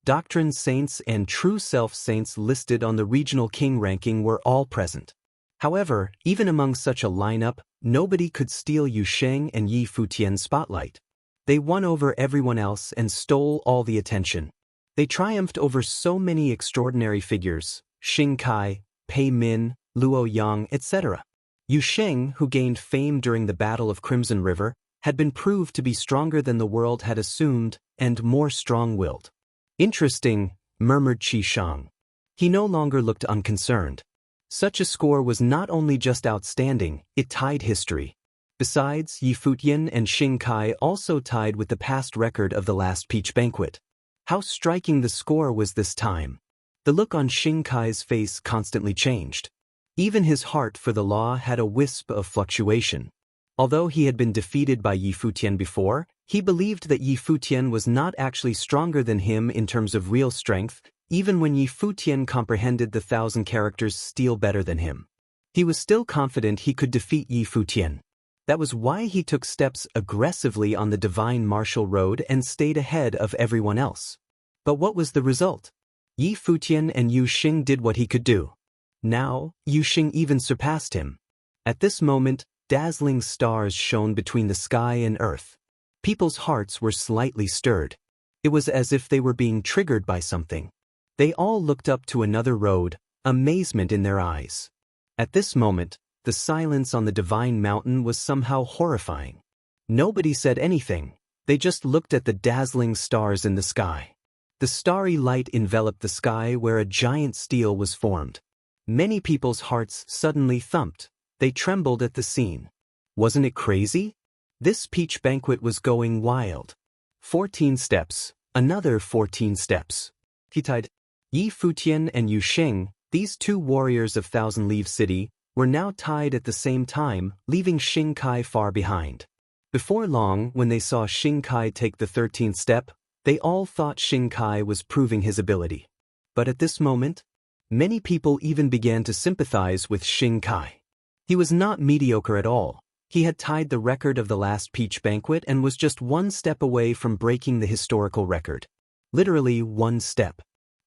Doctrine Saints and True Self Saints listed on the Regional King ranking were all present. However, even among such a lineup, nobody could steal Yu Sheng and Yi Futian's spotlight. They won over everyone else and stole all the attention. They triumphed over so many extraordinary figures, Xing Kai, Pei Min, Luo Yang, etc. Yu Sheng, who gained fame during the Battle of Crimson River, had been proved to be stronger than the world had assumed and more strong-willed. Interesting, murmured Qi Shang. He no longer looked unconcerned. Such a score was not only just outstanding, it tied history. Besides, Yi Futian and Xing Kai also tied with the past record of the last peach banquet. How striking the score was this time. The look on Xing Kai's face constantly changed. Even his heart for the law had a wisp of fluctuation. Although he had been defeated by Yi Futian before, he believed that Yi Futian was not actually stronger than him in terms of real strength, even when Yi Futian comprehended the 1,000 characters steel better than him. He was still confident he could defeat Yi Futian. That was why he took steps aggressively on the Divine Martial Road and stayed ahead of everyone else. But what was the result? Yi Futian and Yu Xing did what he could do. Now, Yu Xing even surpassed him. At this moment, dazzling stars shone between the sky and earth. People's hearts were slightly stirred. It was as if they were being triggered by something. They all looked up to another road, amazement in their eyes. At this moment, the silence on the Divine Mountain was somehow horrifying. Nobody said anything. They just looked at the dazzling stars in the sky. The starry light enveloped the sky where a giant steel was formed. Many people's hearts suddenly thumped. They trembled at the scene. Wasn't it crazy? This peach banquet was going wild. 14 steps, another 14 steps. He tied Yi Futian and Yu Xing, these two warriors of Thousand Leaf City, were now tied at the same time, leaving Xing Kai far behind. Before long, when they saw Xing Kai take the 13th step, they all thought Xing Kai was proving his ability. But at this moment, many people even began to sympathize with Xing Kai. He was not mediocre at all. He had tied the record of the last peach banquet and was just one step away from breaking the historical record. Literally one step.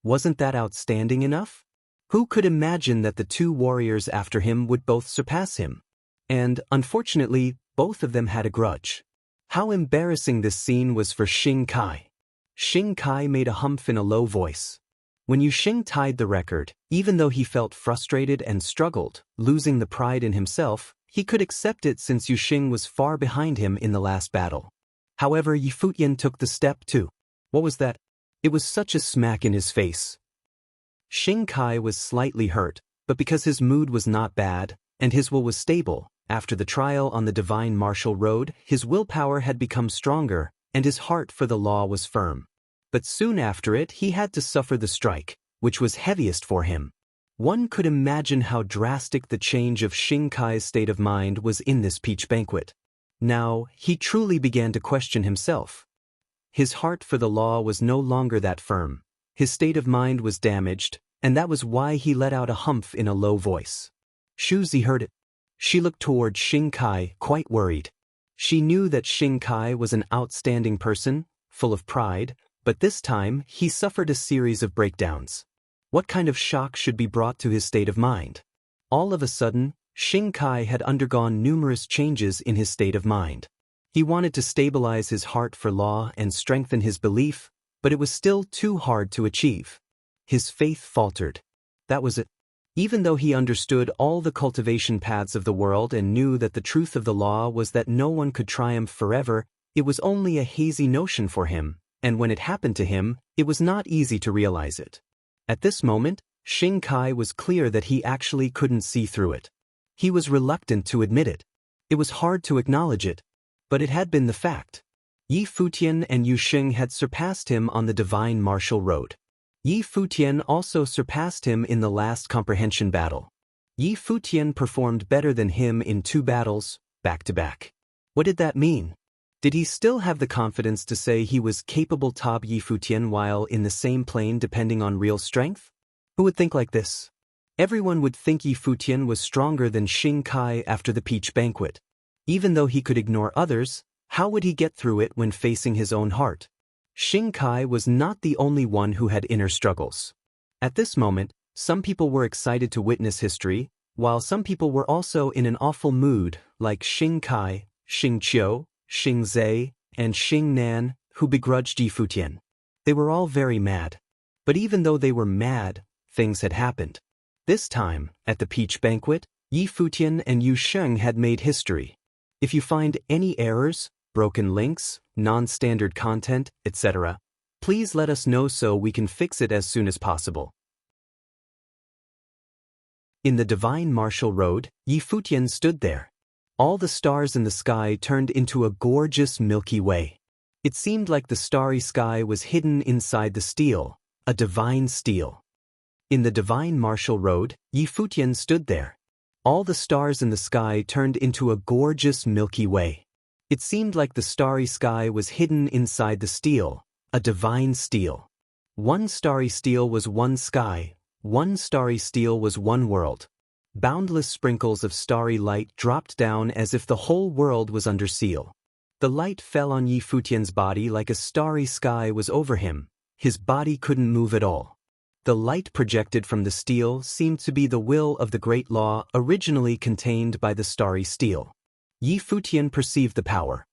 Wasn't that outstanding enough? Who could imagine that the two warriors after him would both surpass him? And, unfortunately, both of them had a grudge. How embarrassing this scene was for Xing Kai. Xing Kai made a humph in a low voice. When Yu Xing tied the record, even though he felt frustrated and struggled, losing the pride in himself, he could accept it since Yu Xing was far behind him in the last battle. However, Yi Futian took the step too. What was that? It was such a smack in his face. Xing Kai was slightly hurt, but because his mood was not bad, and his will was stable, after the trial on the divine martial road, his willpower had become stronger, and his heart for the law was firm. But soon after it, he had to suffer the strike, which was heaviest for him. One could imagine how drastic the change of Xing Kai's state of mind was in this peach banquet. Now, he truly began to question himself. His heart for the law was no longer that firm. His state of mind was damaged, and that was why he let out a humph in a low voice. Shuzi heard it. She looked toward Xing Kai, quite worried. She knew that Xing Kai was an outstanding person, full of pride, but this time he suffered a series of breakdowns. What kind of shock should be brought to his state of mind? All of a sudden, Xing Kai had undergone numerous changes in his state of mind. He wanted to stabilize his heart for law and strengthen his belief, but it was still too hard to achieve. His faith faltered. That was it. Even though he understood all the cultivation paths of the world and knew that the truth of the law was that no one could triumph forever, it was only a hazy notion for him, and when it happened to him, it was not easy to realize it. At this moment, Xing Kai was clear that he actually couldn't see through it. He was reluctant to admit it. It was hard to acknowledge it, but it had been the fact. Yi Futian and Yu Xing had surpassed him on the divine martial road. Yi Futian also surpassed him in the last comprehension battle. Yi Futian performed better than him in 2 battles, back-to-back. What did that mean? Did he still have the confidence to say he was capable top Yi Futian while in the same plane depending on real strength? Who would think like this? Everyone would think Yi Futian was stronger than Xing Kai after the peach banquet. Even though he could ignore others, how would he get through it when facing his own heart? Xing Kai was not the only one who had inner struggles. At this moment, some people were excited to witness history, while some people were also in an awful mood, like Xing Kai, Xing Qiu, Xing Zhe, and Xing Nan, who begrudged Yi Futian. They were all very mad. But even though they were mad, things had happened. This time, at the peach banquet, Yi Futian and Yu Xing had made history. If you find any errors, broken links, non-standard content, etc., please let us know so we can fix it as soon as possible. In the divine martial road, Yi Futian stood there. All the stars in the sky turned into a gorgeous Milky Way. It seemed like the starry sky was hidden inside the steel, a divine steel. In the divine martial road, Yi Futian stood there. All the stars in the sky turned into a gorgeous Milky Way. It seemed like the starry sky was hidden inside the steel, a divine steel. One starry steel was one sky, one starry steel was one world. Boundless sprinkles of starry light dropped down as if the whole world was under seal. The light fell on Yi Futian's body like a starry sky was over him. His body couldn't move at all. The light projected from the steel seemed to be the will of the great law originally contained by the starry steel. Yi Futian perceived the power.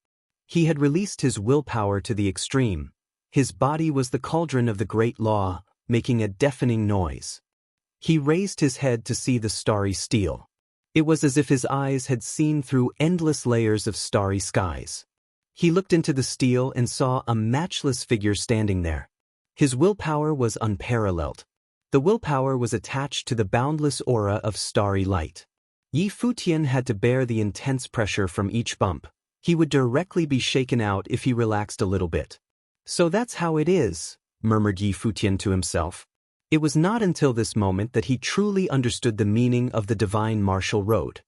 He had released his willpower to the extreme. His body was the cauldron of the great law, making a deafening noise. He raised his head to see the starry steel. It was as if his eyes had seen through endless layers of starry skies. He looked into the steel and saw a matchless figure standing there. His willpower was unparalleled. The willpower was attached to the boundless aura of starry light. Yi Futian had to bear the intense pressure from each bump. He would directly be shaken out if he relaxed a little bit. So that's how it is, murmured Yi Futian to himself. It was not until this moment that he truly understood the meaning of the divine martial road.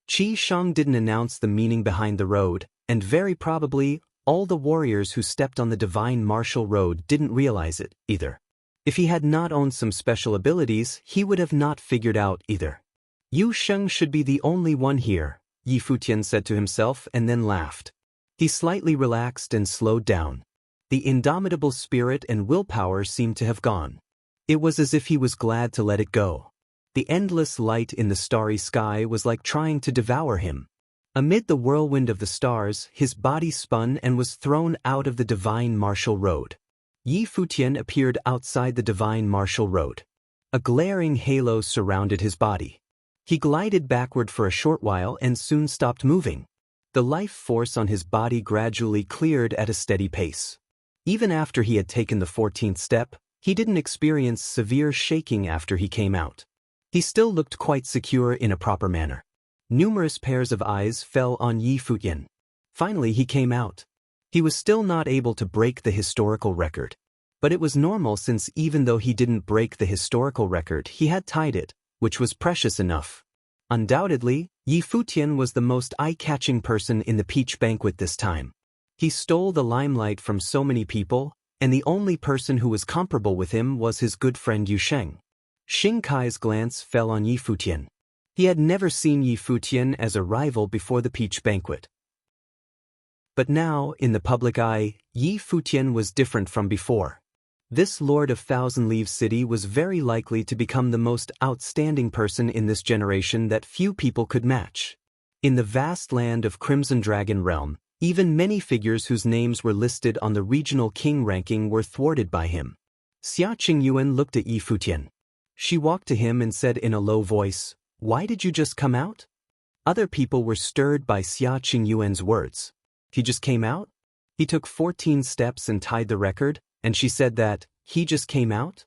Qi Shang didn't announce the meaning behind the road, and very probably, all the warriors who stepped on the divine martial road didn't realize it, either. If he had not owned some special abilities, he would have not figured out either. Yu Sheng should be the only one here, Yi Futian said to himself and then laughed. He slightly relaxed and slowed down. The indomitable spirit and willpower seemed to have gone. It was as if he was glad to let it go. The endless light in the starry sky was like trying to devour him. Amid the whirlwind of the stars, his body spun and was thrown out of the divine martial road. Yi Futian appeared outside the divine martial road. A glaring halo surrounded his body. He glided backward for a short while and soon stopped moving. The life force on his body gradually cleared at a steady pace. Even after he had taken the 14th step, he didn't experience severe shaking after he came out. He still looked quite secure in a proper manner. Numerous pairs of eyes fell on Yi Futian. Finally he came out. He was still not able to break the historical record. But it was normal since even though he didn't break the historical record, he had tied it, which was precious enough. Undoubtedly, Yi Futian was the most eye-catching person in the peach banquet this time. He stole the limelight from so many people, and the only person who was comparable with him was his good friend Yu Sheng. Xing Kai's glance fell on Yi Futian. He had never seen Yi Futian as a rival before the peach banquet. But now, in the public eye, Yi Futian was different from before. This Lord of Thousand Leaves City was very likely to become the most outstanding person in this generation that few people could match. In the vast land of Crimson Dragon Realm, even many figures whose names were listed on the regional king ranking were thwarted by him. Xia Qingyuan looked at Yi Futian. She walked to him and said in a low voice, "Why did you just come out?" Other people were stirred by Xia Qingyuan's words. He just came out? He took 14 steps and tied the record, and she said that, he just came out?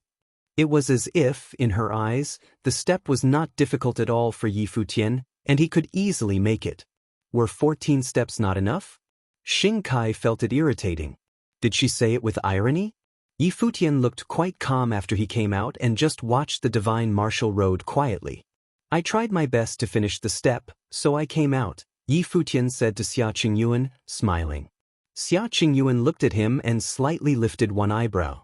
It was as if, in her eyes, the step was not difficult at all for Yi Futian, and he could easily make it. Were 14 steps not enough? Xing Kai felt it irritating. Did she say it with irony? Yi Futian looked quite calm after he came out and just watched the divine martial road quietly. I tried my best to finish the step, so I came out, Yi Futian said to Xia Qingyuan, smiling. Xia Qingyuan looked at him and slightly lifted one eyebrow.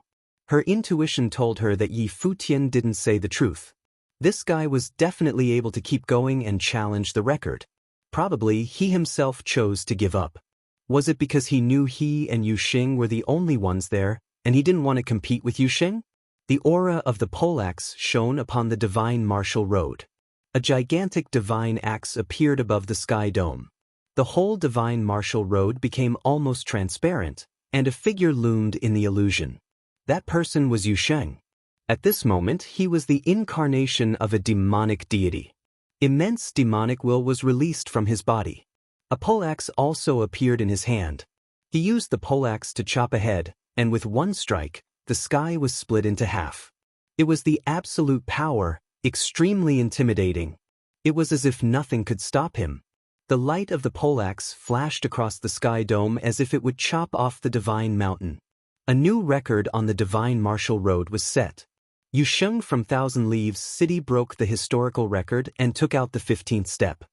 Her intuition told her that Yi Futian didn't say the truth. This guy was definitely able to keep going and challenge the record. Probably he himself chose to give up. Was it because he knew he and Yu Xing were the only ones there, and he didn't want to compete with Yu Xing? The aura of the poleaxe shone upon the divine martial road. A gigantic divine axe appeared above the sky dome. The whole divine martial road became almost transparent, and a figure loomed in the illusion. That person was Yu Sheng. At this moment, he was the incarnation of a demonic deity. Immense demonic will was released from his body. A poleaxe also appeared in his hand. He used the poleaxe to chop ahead, and with one strike, the sky was split into half. It was the absolute power, extremely intimidating. It was as if nothing could stop him. The light of the poleaxe flashed across the sky dome as if it would chop off the divine mountain. A new record on the divine martial road was set. Yu Sheng from Thousand Leaves City broke the historical record and took out the 15th step.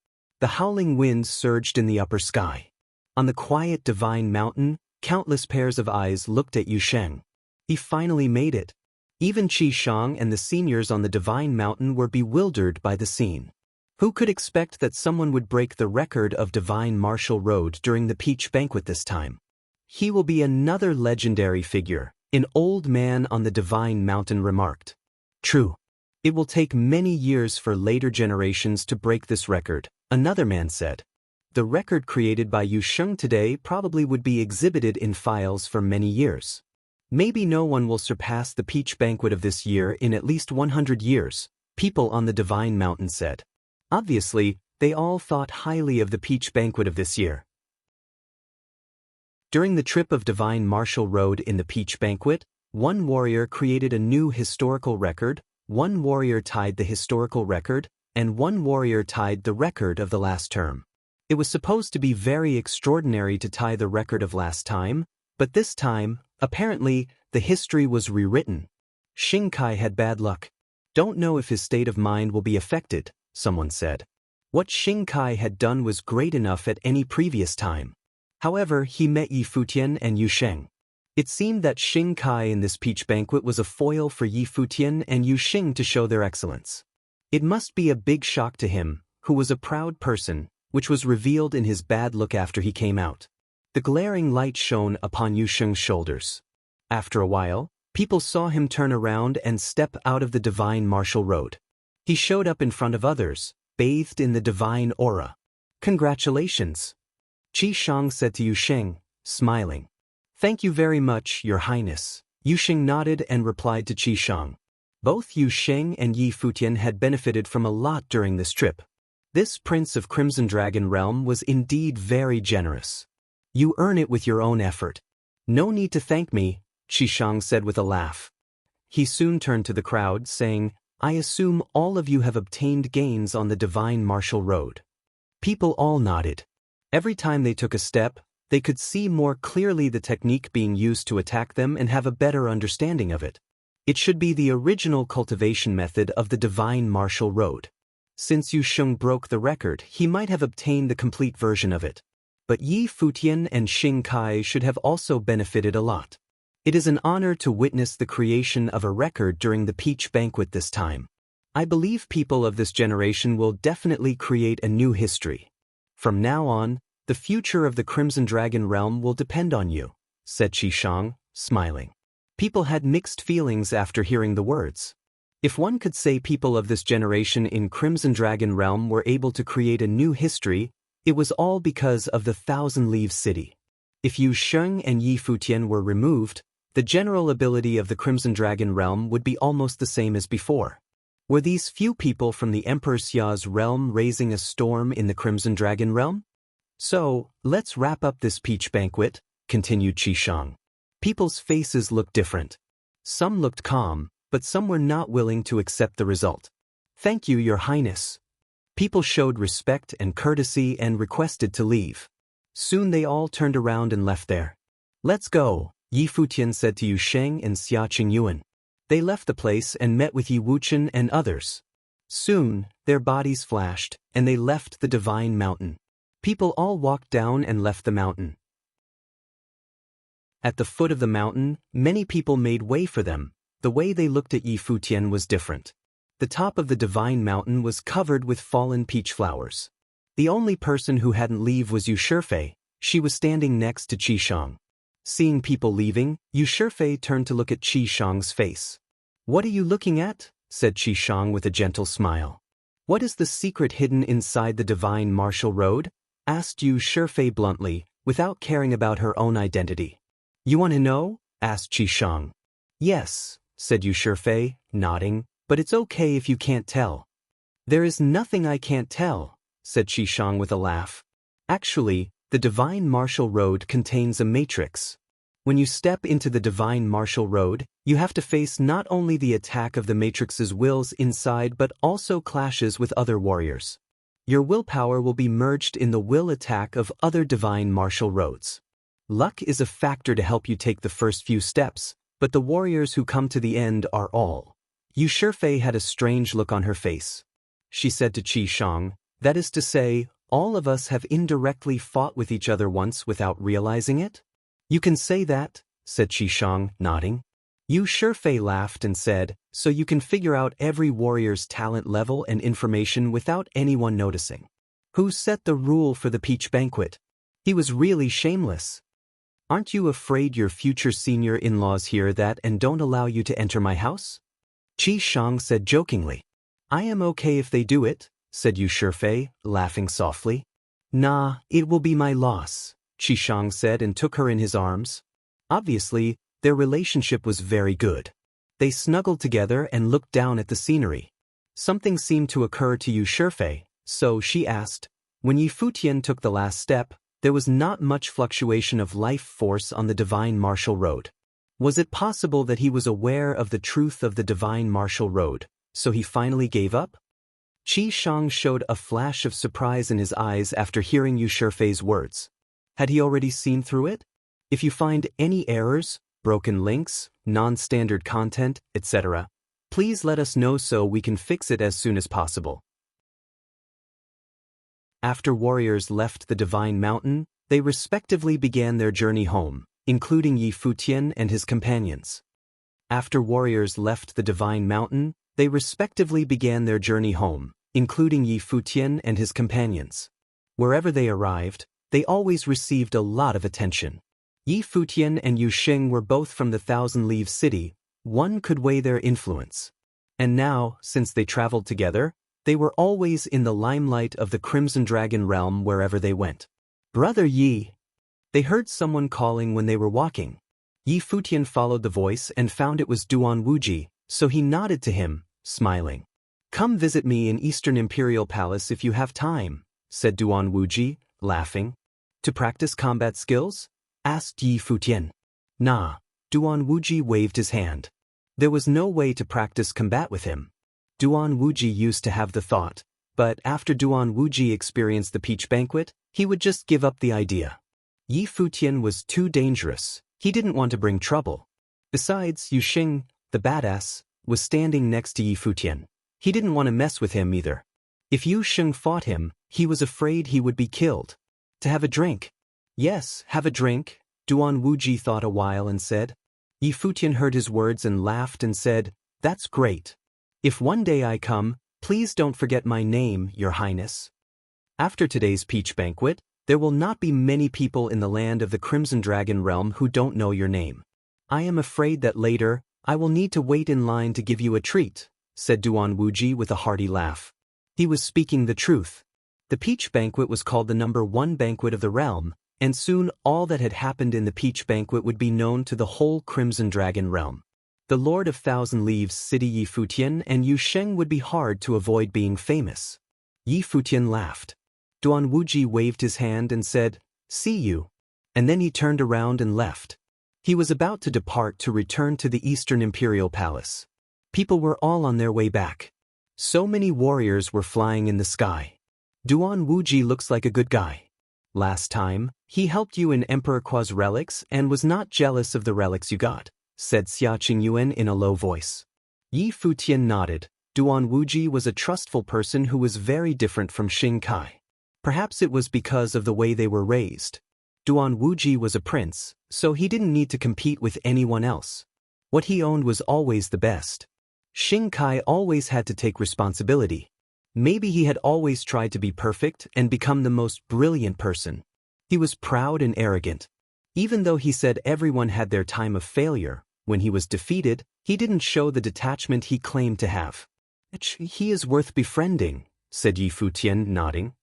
The howling wind surged in the upper sky. On the quiet divine mountain, countless pairs of eyes looked at Yu Sheng. He finally made it. Even Qi Shang and the seniors on the divine mountain were bewildered by the scene. Who could expect that someone would break the record of divine martial road during the peach banquet this time? He will be another legendary figure, an old man on the divine mountain remarked. True. It will take many years for later generations to break this record, another man said. The record created by Yu Sheng today probably would be exhibited in files for many years. Maybe no one will surpass the peach banquet of this year in at least 100 years, people on the divine mountain said. Obviously, they all thought highly of the peach banquet of this year. During the trip of divine martial road in the peach banquet, one warrior created a new historical record, one warrior tied the historical record, and one warrior tied the record of the last term. It was supposed to be very extraordinary to tie the record of last time, but this time, Apparently, the history was rewritten. Xing Kai had bad luck. Don't know if his state of mind will be affected, someone said. What Xing Kai had done was great enough at any previous time. However, he met Yi Futian and Yu Sheng. It seemed that Xing Kai in this peach banquet was a foil for Yi Futian and Yu Sheng to show their excellence. It must be a big shock to him, who was a proud person, which was revealed in his bad look after he came out. The glaring light shone upon Yu Sheng's shoulders. After a while, people saw him turn around and step out of the divine martial road. He showed up in front of others, bathed in the divine aura. Congratulations! Qi Shang said to Yu Sheng, smiling. Thank you very much, Your Highness. Yu Sheng nodded and replied to Qi Shang. Both Yu Sheng and Yi Futian had benefited from a lot during this trip. This Prince of Crimson Dragon Realm was indeed very generous. You earn it with your own effort. No need to thank me, Qi Shang said with a laugh. He soon turned to the crowd, saying, I assume all of you have obtained gains on the divine martial road. People all nodded. Every time they took a step, they could see more clearly the technique being used to attack them and have a better understanding of it. It should be the original cultivation method of the divine martial road. Since Yu Sheng broke the record, he might have obtained the complete version of it. But Yi Futian and Xing Kai should have also benefited a lot. It is an honor to witness the creation of a record during the Peach Banquet this time. I believe people of this generation will definitely create a new history. From now on, the future of the Crimson Dragon Realm will depend on you, said Qi Shang, smiling. People had mixed feelings after hearing the words. If one could say people of this generation in Crimson Dragon Realm were able to create a new history, it was all because of the Thousand Leaves City. If Yu Sheng and Yi Futian were removed, the general ability of the Crimson Dragon Realm would be almost the same as before. Were these few people from the Emperor Xia's realm raising a storm in the Crimson Dragon Realm? So, let's wrap up this peach banquet, continued Qi Shang. People's faces looked different. Some looked calm, but some were not willing to accept the result. Thank you, Your Highness. People showed respect and courtesy and requested to leave. Soon they all turned around and left there. Let's go, Yi Futian said to Yu Sheng and Xia Qingyuan. They left the place and met with Yi Wuchen and others. Soon, their bodies flashed, and they left the divine mountain. People all walked down and left the mountain. At the foot of the mountain, many people made way for them. The way they looked at Yi Futian was different. The top of the divine mountain was covered with fallen peach flowers. The only person who hadn't leave was Yu Shifei. She was standing next to Qi Shang. Seeing people leaving, Yu Shifei turned to look at Qi Shang's face. What are you looking at? Said Qi Shang with a gentle smile. What is the secret hidden inside the divine martial road? Asked Yu Shifei bluntly, without caring about her own identity. You want to know? Asked Qi Shang. Yes, said Yu Shifei, nodding, but it's okay if you can't tell. There is nothing I can't tell, said Qi Shang with a laugh. Actually, the divine martial road contains a matrix. When you step into the divine martial road, you have to face not only the attack of the matrix's wills inside but also clashes with other warriors. Your willpower will be merged in the will attack of other divine martial roads. Luck is a factor to help you take the first few steps, but the warriors who come to the end are all. Yu Shifei had a strange look on her face. She said to Qi Shang, that is to say, all of us have indirectly fought with each other once without realizing it? You can say that, said Qi Shang, nodding. Yu Shifei laughed and said, so you can figure out every warrior's talent level and information without anyone noticing. Who set the rule for the peach banquet? He was really shameless. Aren't you afraid your future senior-in-laws hear that and don't allow you to enter my house? Qi Shang said jokingly. I am okay if they do it, said Yu Shifei, laughing softly. Nah, it will be my loss, Qi Shang said and took her in his arms. Obviously, their relationship was very good. They snuggled together and looked down at the scenery. Something seemed to occur to Yu Shifei, so she asked. When Yi Futian took the last step, there was not much fluctuation of life force on the divine martial road. Was it possible that he was aware of the truth of the divine martial road, so he finally gave up? Qi Shang showed a flash of surprise in his eyes after hearing Yu Shifei's words. Had he already seen through it? If you find any errors, broken links, non-standard content, etc., please let us know so we can fix it as soon as possible. After warriors left the Divine Mountain, they respectively began their journey home, including Futian and his companions. After warriors left the Divine Mountain, they respectively began their journey home, including Futian and his companions. Wherever they arrived, they always received a lot of attention. Futian and Yusheng were both from the Thousand Leaves City, one could weigh their influence. And now, since they traveled together, they were always in the limelight of the Crimson Dragon realm wherever they went. "Brother Yi!" They heard someone calling when they were walking. Futian followed the voice and found it was Duan Wuji, so he nodded to him, smiling. "Come visit me in Eastern Imperial Palace if you have time," said Duan Wuji, laughing. "To practice combat skills?" asked Futian. "Nah." Duan Wuji waved his hand. There was no way to practice combat with him. Duan Wuji used to have the thought, but after Duan Wuji experienced the peach banquet, he would just give up the idea. Futian was too dangerous. He didn't want to bring trouble. Besides, Yusheng, the badass, was standing next to Futian. He didn't want to mess with him either. If Yusheng fought him, he was afraid he would be killed. "To have a drink?" "Yes, have a drink," Duan Wuji thought a while and said. Futian heard his words and laughed and said, "That's great. If one day I come, please don't forget my name, Your Highness." After today's peach banquet, there will not be many people in the land of the Crimson Dragon realm who don't know your name. I am afraid that later, I will need to wait in line to give you a treat, said Duan Wuji with a hearty laugh. He was speaking the truth. The peach banquet was called the #1 banquet of the realm, and soon all that had happened in the peach banquet would be known to the whole Crimson Dragon realm. The Lord of Thousand Leaves City Futian and Yusheng would be hard to avoid being famous. Futian laughed. Duan Wuji waved his hand and said, "See you." And then he turned around and left. He was about to depart to return to the Eastern Imperial Palace. People were all on their way back. So many warriors were flying in the sky. Duan Wuji looks like a good guy. Last time, he helped you in Emperor Qua's relics and was not jealous of the relics you got, said Xia Qingyuan in a low voice. Futian nodded. Duan Wuji was a trustful person who was very different from Xing Kai. Perhaps it was because of the way they were raised. Duan Wuji was a prince, so he didn't need to compete with anyone else. What he owned was always the best. Xing Kai always had to take responsibility. Maybe he had always tried to be perfect and become the most brilliant person. He was proud and arrogant. Even though he said everyone had their time of failure, when he was defeated, he didn't show the detachment he claimed to have. "He is worth befriending," said Futian, nodding.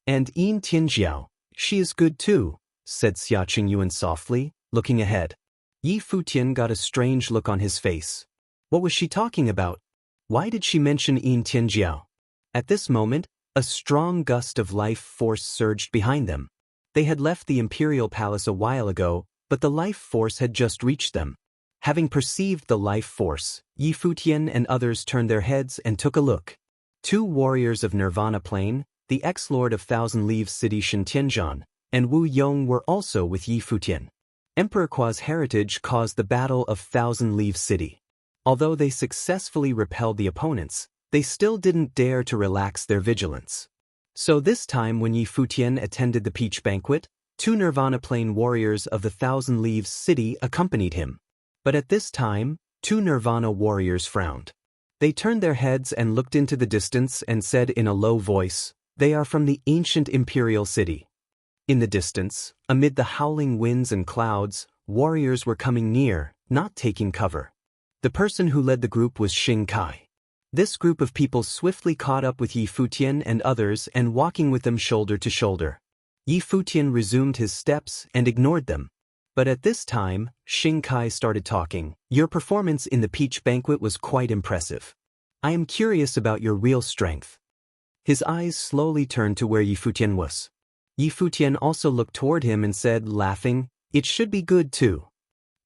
"And Yin Tianjiao, she is good too," said Xia Qingyuan softly, looking ahead. Futian got a strange look on his face. What was she talking about? Why did she mention Yin Tianjiao? At this moment, a strong gust of life force surged behind them. They had left the Imperial Palace a while ago, but the life force had just reached them. Having perceived the life force, Futian and others turned their heads and took a look. 2 warriors of Nirvana Plain, the ex-lord of Thousand Leaves City Shen Tianzhan, and Wu Yong were also with Futian. Emperor Qua's heritage caused the Battle of Thousand Leaves City. Although they successfully repelled the opponents, they still didn't dare to relax their vigilance. So this time when Futian attended the peach banquet, 2 Nirvana Plain warriors of the Thousand Leaves City accompanied him. But at this time, 2 Nirvana warriors frowned. They turned their heads and looked into the distance and said in a low voice, "They are from the ancient imperial city." In the distance, amid the howling winds and clouds, warriors were coming near, not taking cover. The person who led the group was Xing Kai. This group of people swiftly caught up with Futian and others and walking with them shoulder to shoulder. Futian resumed his steps and ignored them. But at this time, Xing Kai started talking. "Your performance in the peach banquet was quite impressive. I am curious about your real strength." His eyes slowly turned to where Futian was. Futian also looked toward him and said, laughing, "It should be good too."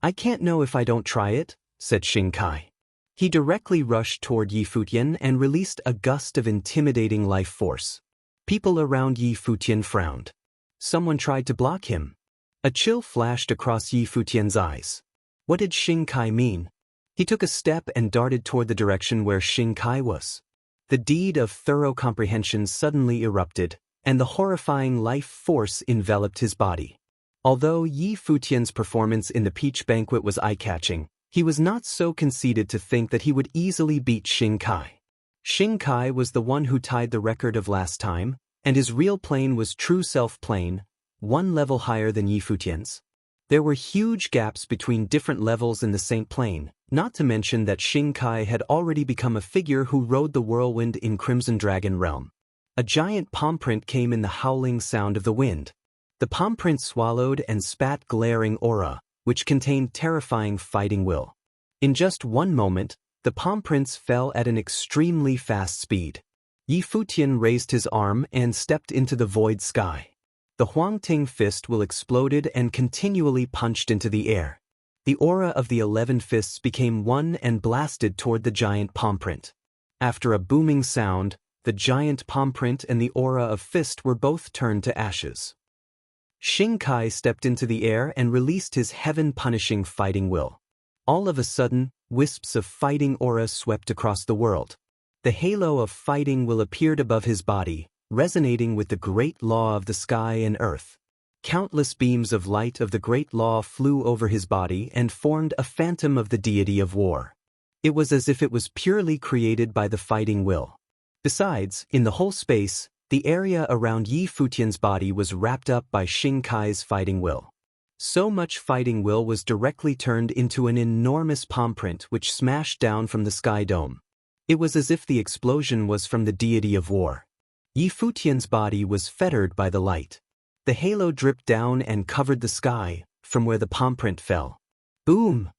"I can't know if I don't try it," said Xing Kai. He directly rushed toward Futian and released a gust of intimidating life force. People around Futian frowned. Someone tried to block him. A chill flashed across Futian's eyes. What did Xing Kai mean? He took a step and darted toward the direction where Xing Kai was. The deed of thorough comprehension suddenly erupted, and the horrifying life force enveloped his body. Although Yi Futian's performance in the peach banquet was eye-catching, he was not so conceited to think that he would easily beat Xing Kai. Xing Kai was the one who tied the record of last time, and his real plane was True Self Plane, one level higher than Yi Futian's. There were huge gaps between different levels in the Saint Plane, not to mention that Xing Kai had already become a figure who rode the whirlwind in Crimson Dragon Realm. A giant palm print came in the howling sound of the wind. The palm print swallowed and spat glaring aura, which contained terrifying fighting will. In just one moment, the palm prints fell at an extremely fast speed. Yi Futian raised his arm and stepped into the void sky. The Huangting fist will exploded and continually punched into the air. The aura of the 11 fists became one and blasted toward the giant palm print. After a booming sound, the giant palm print and the aura of fist were both turned to ashes. Xing Kai stepped into the air and released his heaven-punishing fighting will. All of a sudden, wisps of fighting aura swept across the world. The halo of fighting will appeared above his body, resonating with the great law of the sky and earth. Countless beams of light of the great law flew over his body and formed a phantom of the deity of war. It was as if it was purely created by the fighting will. Besides, in the whole space, the area around Yi Futian's body was wrapped up by Xing Kai's fighting will. So much fighting will was directly turned into an enormous palm print which smashed down from the sky dome. It was as if the explosion was from the deity of war. Yi Futian's body was fettered by the light. The halo dripped down and covered the sky, from where the palm print fell. Boom!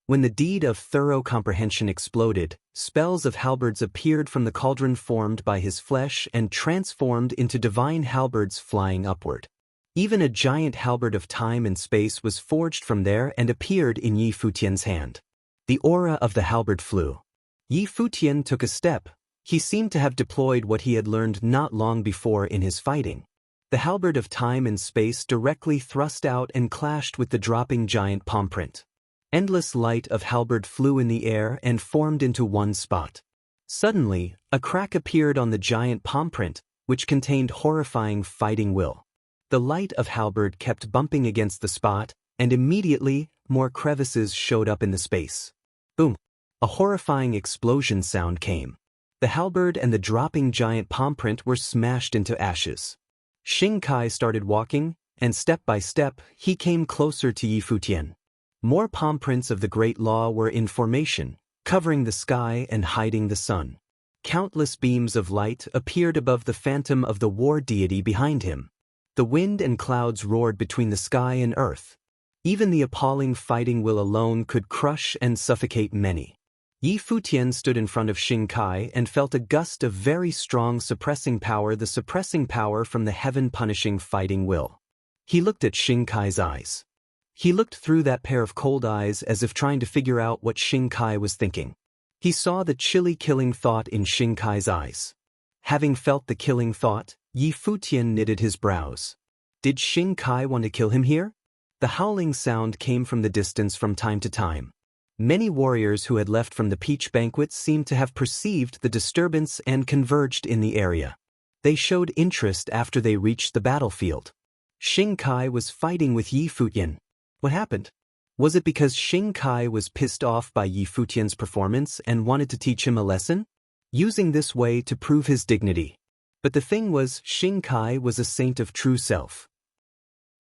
When the deed of thorough comprehension exploded, spells of halberds appeared from the cauldron formed by his flesh and transformed into divine halberds flying upward. Even a giant halberd of time and space was forged from there and appeared in Yi Futian's hand. The aura of the halberd flew. Yi Futian took a step. He seemed to have deployed what he had learned not long before in his fighting. The halberd of time and space directly thrust out and clashed with the dropping giant palm print. Endless light of halberd flew in the air and formed into one spot. Suddenly, a crack appeared on the giant palm print, which contained horrifying fighting will. The light of halberd kept bumping against the spot, and immediately, more crevices showed up in the space. Boom! A horrifying explosion sound came. The halberd and the dropping giant palm print were smashed into ashes. Xing Kai started walking, and step by step, he came closer to Yi Futian. More palm prints of the great law were in formation, covering the sky and hiding the sun. Countless beams of light appeared above the phantom of the war deity behind him. The wind and clouds roared between the sky and earth. Even the appalling fighting will alone could crush and suffocate many. Yi Futian stood in front of Xing Kai and felt a gust of very strong suppressing power, the suppressing power from the heaven-punishing fighting will. He looked at Xing Kai's eyes. He looked through that pair of cold eyes as if trying to figure out what Xing Kai was thinking. He saw the chilly killing thought in Xing Kai's eyes. Having felt the killing thought, Yi Futian knitted his brows. Did Xing Kai want to kill him here? The howling sound came from the distance from time to time. Many warriors who had left from the peach banquet seemed to have perceived the disturbance and converged in the area. They showed interest after they reached the battlefield. Xing Kai was fighting with Yi Futian. What happened? Was it because Xing Kai was pissed off by Yi Futian's performance and wanted to teach him a lesson? Using this way to prove his dignity. But the thing was, Xing Kai was a saint of true self.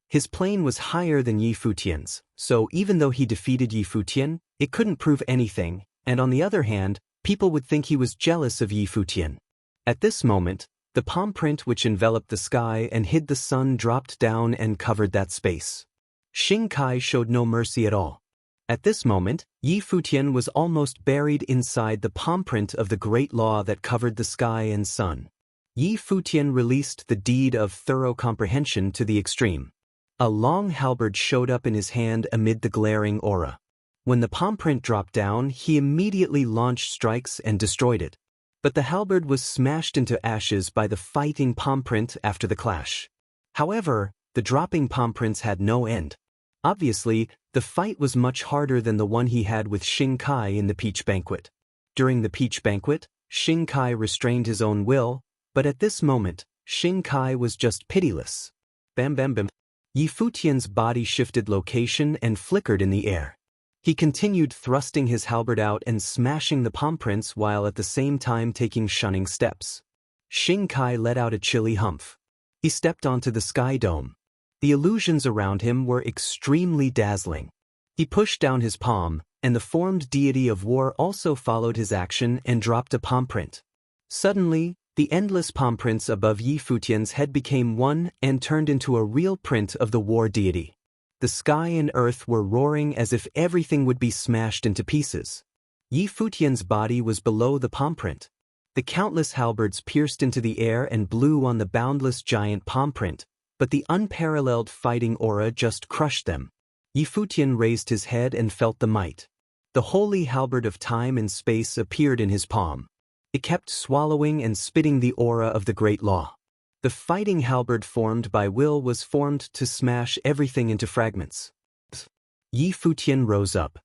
His plane was higher than Yi Futian's, so even though he defeated Yi Futian, it couldn't prove anything, and on the other hand, people would think he was jealous of Yi Futian. At this moment, the palm print which enveloped the sky and hid the sun dropped down and covered that space. Xing Kai showed no mercy at all. At this moment, Yi Futian was almost buried inside the palm print of the great law that covered the sky and sun. Yi Futian released the deed of thorough comprehension to the extreme. A long halberd showed up in his hand amid the glaring aura. When the palm print dropped down, he immediately launched strikes and destroyed it. But the halberd was smashed into ashes by the fighting palm print after the clash. However, the dropping palm prints had no end. Obviously, the fight was much harder than the one he had with Xing Kai in the peach banquet. During the peach banquet, Xing Kai restrained his own will, but at this moment, Xing Kai was just pitiless. Bam bam bam. Yi Futian's body shifted location and flickered in the air. He continued thrusting his halberd out and smashing the palm prints while at the same time taking shunning steps. Xing Kai let out a chilly humph. He stepped onto the sky dome. The illusions around him were extremely dazzling. He pushed down his palm, and the formed deity of war also followed his action and dropped a palm print. Suddenly, the endless palm prints above Yi Futian's head became one and turned into a real print of the war deity. The sky and earth were roaring as if everything would be smashed into pieces. Yi Futian's body was below the palm print. The countless halberds pierced into the air and blew on the boundless giant palm print, but the unparalleled fighting aura just crushed them. Yi Futian raised his head and felt the might. The holy halberd of time and space appeared in his palm. It kept swallowing and spitting the aura of the great law. The fighting halberd formed by will was formed to smash everything into fragments. Yi Futian rose up.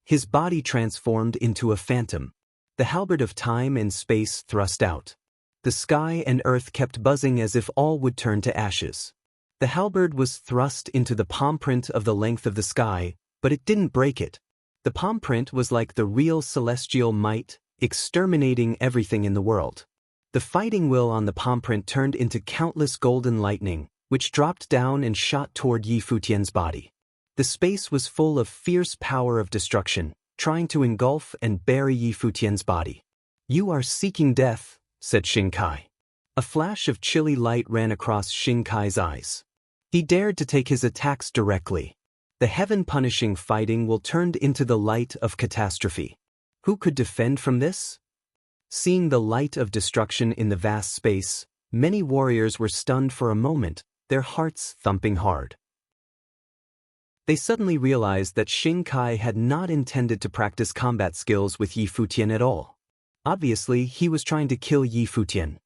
His body transformed into a phantom. The halberd of time and space thrust out. The sky and earth kept buzzing as if all would turn to ashes. The halberd was thrust into the palm print of the length of the sky, but it didn't break it. The palm print was like the real celestial might, exterminating everything in the world. The fighting will on the palm print turned into countless golden lightning, which dropped down and shot toward Yi Futian's body. The space was full of fierce power of destruction, trying to engulf and bury Yi Futian's body. "You are seeking death," said Xing Kai. A flash of chilly light ran across Xing Kai's eyes. He dared to take his attacks directly. The heaven-punishing fighting will turned into the light of catastrophe. Who could defend from this? Seeing the light of destruction in the vast space, many warriors were stunned for a moment, their hearts thumping hard. They suddenly realized that Xing Kai had not intended to practice combat skills with Yi Futian at all. Obviously, he was trying to kill Yi Futian.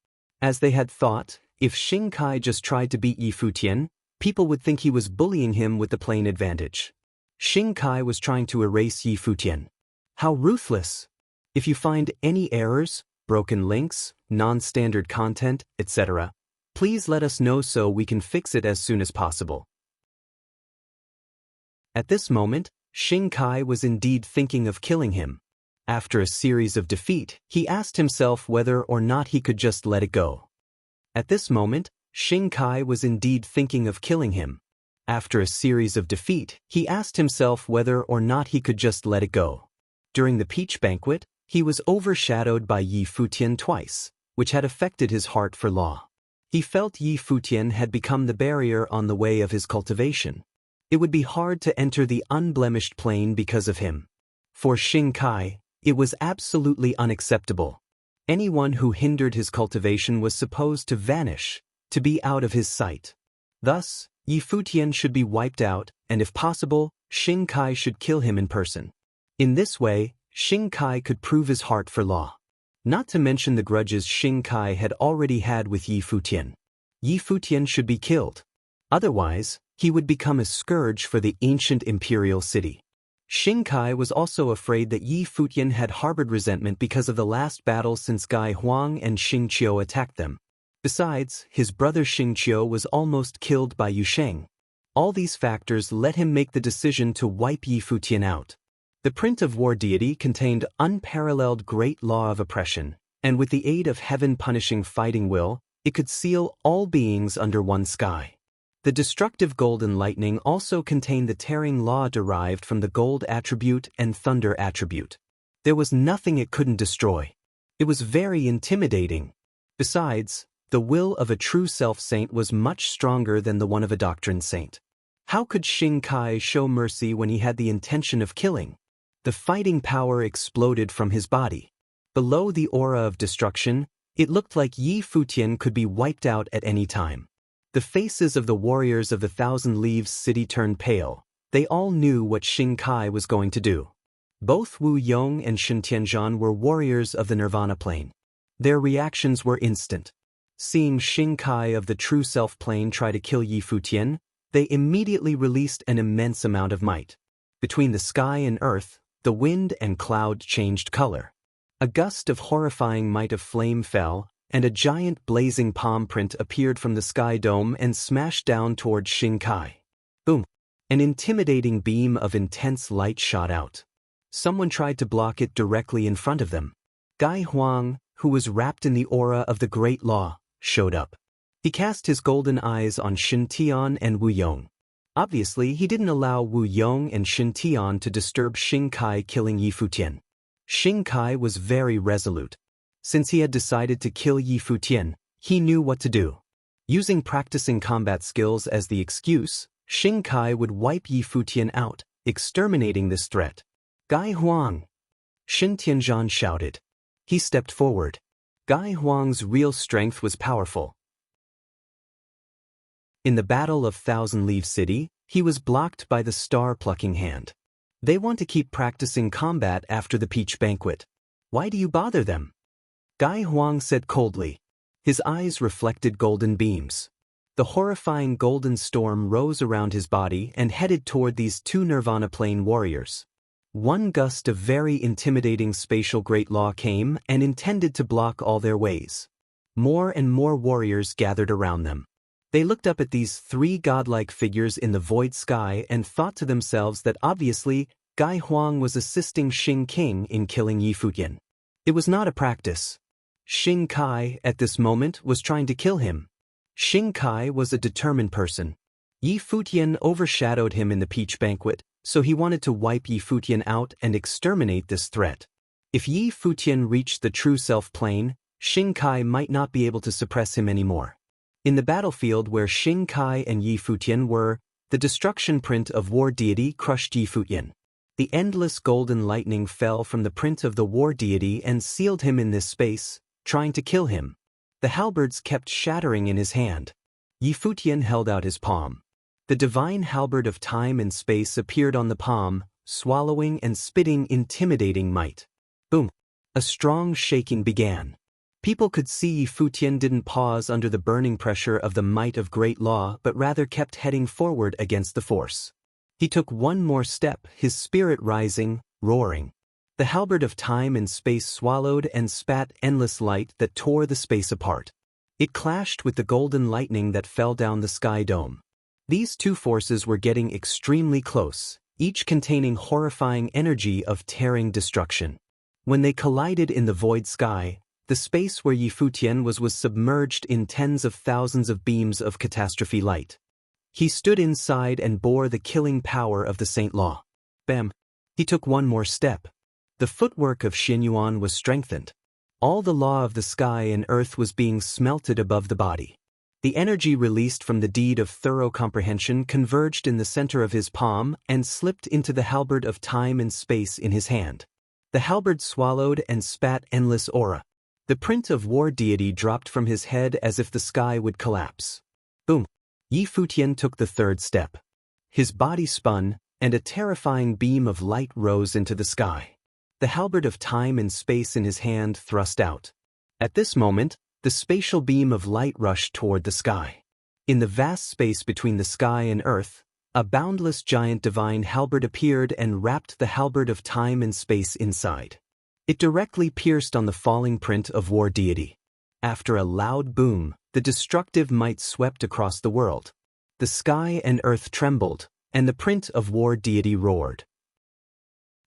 As they had thought, if Xing Kai just tried to beat Yi Futian, people would think he was bullying him with the plain advantage. Xing Kai was trying to erase Yi Futian. How ruthless! If you find any errors, broken links, non-standard content, etc., please let us know so we can fix it as soon as possible. At this moment, Xing Kai was indeed thinking of killing him. After a series of defeat, he asked himself whether or not he could just let it go. At this moment, Xing Kai was indeed thinking of killing him. After a series of defeat, he asked himself whether or not he could just let it go. During the peach banquet, he was overshadowed by Yi Futian twice, which had affected his heart for law. He felt Yi Futian had become the barrier on the way of his cultivation. It would be hard to enter the unblemished plane because of him. For Xing Kai, it was absolutely unacceptable. Anyone who hindered his cultivation was supposed to vanish, to be out of his sight. Thus, Yi Futian should be wiped out, and if possible, Xing Kai should kill him in person. In this way, Xing Kai could prove his heart for law. Not to mention the grudges Xing Kai had already had with Yi Futian. Yi Futian should be killed. Otherwise, he would become a scourge for the ancient imperial city. Xing Kai was also afraid that Yi Futian had harbored resentment because of the last battle since Gai Huang and Xing Qiu attacked them. Besides, his brother Xing Qiu was almost killed by Yu Sheng. All these factors let him make the decision to wipe Yi Futian out. The print of war deity contained unparalleled great law of oppression, and with the aid of heaven-punishing fighting will, it could seal all beings under one sky. The destructive golden lightning also contained the tearing law derived from the gold attribute and thunder attribute. There was nothing it couldn't destroy. It was very intimidating. Besides, the will of a true self-saint was much stronger than the one of a doctrine saint. How could Xing Kai show mercy when he had the intention of killing? The fighting power exploded from his body. Below the aura of destruction, it looked like Yi Futian could be wiped out at any time. The faces of the warriors of the Thousand Leaves City turned pale. They all knew what Xing Kai was going to do. Both Wu Yong and Shen Tianzhan were warriors of the Nirvana plane. Their reactions were instant. Seeing Xing Kai of the true self plane try to kill Yi Futian, They immediately released an immense amount of might. Between the sky and earth, the wind and cloud changed color. A gust of horrifying might of flame fell, and a giant blazing palm print appeared from the sky dome and smashed down toward Xingkai. Boom! An intimidating beam of intense light shot out. Someone tried to block it directly in front of them. Gai Huang, who was wrapped in the aura of the Great Law, showed up. He cast his golden eyes on Xintian and Wu Yong. Obviously, he didn't allow Wu Yong and Xintian to disturb Xingkai killing Yi Futian. Xingkai was very resolute. Since he had decided to kill Yi Futian, he knew what to do. Using practicing combat skills as the excuse, Xingkai would wipe Yi Futian out, exterminating this threat. Gai Huang! Shin Tianzhan shouted. He stepped forward. Gai Huang's real strength was powerful. In the Battle of Thousand Leaf City, he was blocked by the star-plucking hand. They want to keep practicing combat after the peach banquet. Why do you bother them? Gai Huang said coldly. His eyes reflected golden beams. The horrifying golden storm rose around his body and headed toward these two Nirvana Plane warriors. One gust of very intimidating spatial great law came and intended to block all their ways. More and more warriors gathered around them. They looked up at these three godlike figures in the void sky and thought to themselves that obviously Gai Huang was assisting Xing King in killing Yi Futian. It was not a practice. Xing Kai, at this moment, was trying to kill him. Xing Kai was a determined person. Yi Futian overshadowed him in the peach banquet, so he wanted to wipe Yi Futian out and exterminate this threat. If Yi Futian reached the true self plane, Xing Kai might not be able to suppress him anymore. In the battlefield where Xing Kai and Yi Futian were, the destruction print of war deity crushed Yi Futian. The endless golden lightning fell from the print of the war deity and sealed him in this space, trying to kill him. The halberds kept shattering in his hand. Yi Futian held out his palm. The divine halberd of time and space appeared on the palm, swallowing and spitting intimidating might. Boom! A strong shaking began. People could see Yi Futian didn't pause under the burning pressure of the might of great law but rather kept heading forward against the force. He took one more step, his spirit rising, roaring. The halberd of time and space swallowed and spat endless light that tore the space apart. It clashed with the golden lightning that fell down the sky dome. These two forces were getting extremely close, each containing horrifying energy of tearing destruction. When they collided in the void sky, the space where Yi Futian was submerged in tens of thousands of beams of catastrophe light. He stood inside and bore the killing power of the Saint Law. Bam! He took one more step. The footwork of Xinyuan was strengthened. All the law of the sky and earth was being smelted above the body. The energy released from the deed of thorough comprehension converged in the center of his palm and slipped into the halberd of time and space in his hand. The halberd swallowed and spat endless aura. The print of war deity dropped from his head as if the sky would collapse. Boom! Yi Futian took the third step. His body spun, and a terrifying beam of light rose into the sky. The halberd of time and space in his hand thrust out. At this moment, the spatial beam of light rushed toward the sky. In the vast space between the sky and earth, a boundless giant divine halberd appeared and wrapped the halberd of time and space inside. It directly pierced on the falling print of war deity. After a loud boom, the destructive might swept across the world. The sky and earth trembled, and the print of war deity roared.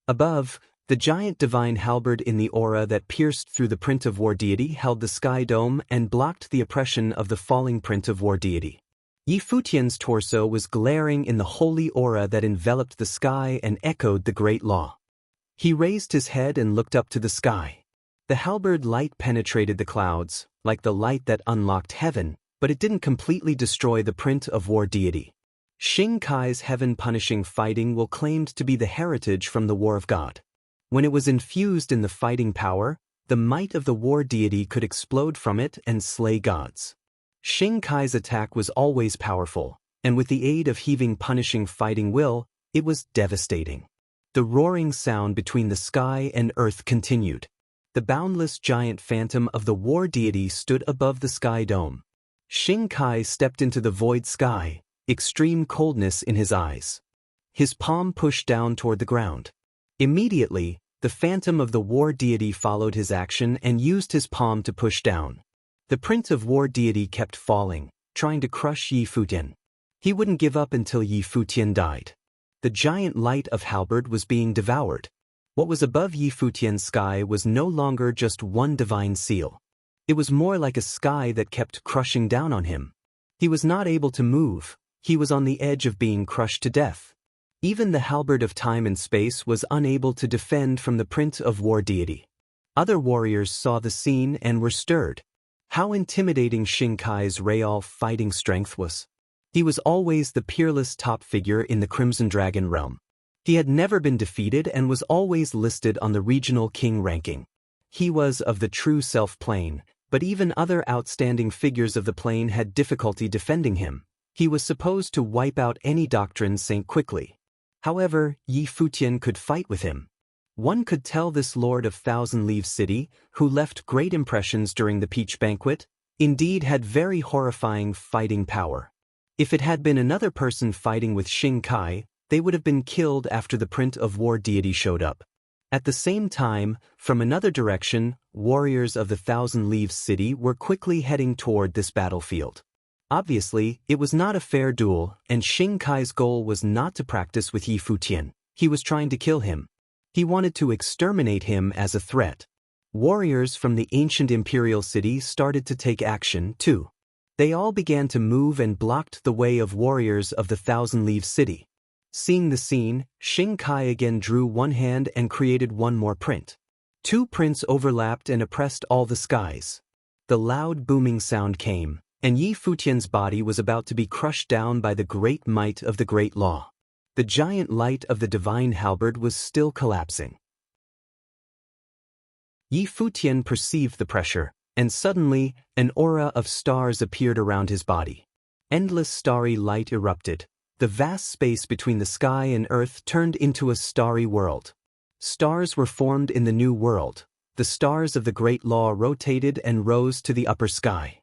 Above, the giant divine halberd in the aura that pierced through the print of war deity held the sky dome and blocked the oppression of the falling print of war deity. Yi Futian's torso was glaring in the holy aura that enveloped the sky and echoed the great law. He raised his head and looked up to the sky. The halberd light penetrated the clouds, like the light that unlocked heaven, but it didn't completely destroy the print of war deity. Xing Kai's heaven-punishing fighting will claimed to be the heritage from the War of God. When it was infused in the fighting power, the might of the war deity could explode from it and slay gods. Xing Kai's attack was always powerful, and with the aid of heaving punishing fighting will, it was devastating. The roaring sound between the sky and earth continued. The boundless giant phantom of the war deity stood above the sky dome. Xing Kai stepped into the void sky, extreme coldness in his eyes. His palm pushed down toward the ground. Immediately, the phantom of the war deity followed his action and used his palm to push down. The prince of war deity kept falling, trying to crush Yi Futian. He wouldn't give up until Yi Futian died. The giant light of halberd was being devoured. What was above Yi Futian's sky was no longer just one divine seal. It was more like a sky that kept crushing down on him. He was not able to move. He was on the edge of being crushed to death. Even the halberd of time and space was unable to defend from the prince of war deity. Other warriors saw the scene and were stirred. How intimidating Shinkai's real fighting strength was. He was always the peerless top figure in the Crimson Dragon realm. He had never been defeated and was always listed on the regional king ranking. He was of the true self plane, but even other outstanding figures of the plane had difficulty defending him. He was supposed to wipe out any doctrine saint quickly. However, Yi Futian could fight with him. One could tell this Lord of Thousand Leaves City, who left great impressions during the Peach Banquet, indeed had very horrifying fighting power. If it had been another person fighting with Shinkai, they would have been killed after the prince of war deity showed up. At the same time, from another direction, warriors of the Thousand Leaves City were quickly heading toward this battlefield. Obviously, it was not a fair duel, and Shinkai's goal was not to practice with Yi Futian. He was trying to kill him. He wanted to exterminate him as a threat. Warriors from the ancient imperial city started to take action, too. They all began to move and blocked the way of warriors of the Thousand Leaves City. Seeing the scene, Shinkai again drew one hand and created one more print. Two prints overlapped and oppressed all the skies. The loud booming sound came, and Yi Futian's body was about to be crushed down by the great might of the great law. The giant light of the divine halberd was still collapsing. Yi Futian perceived the pressure, and suddenly, an aura of stars appeared around his body. Endless starry light erupted. The vast space between the sky and earth turned into a starry world. Stars were formed in the new world. The stars of the great law rotated and rose to the upper sky.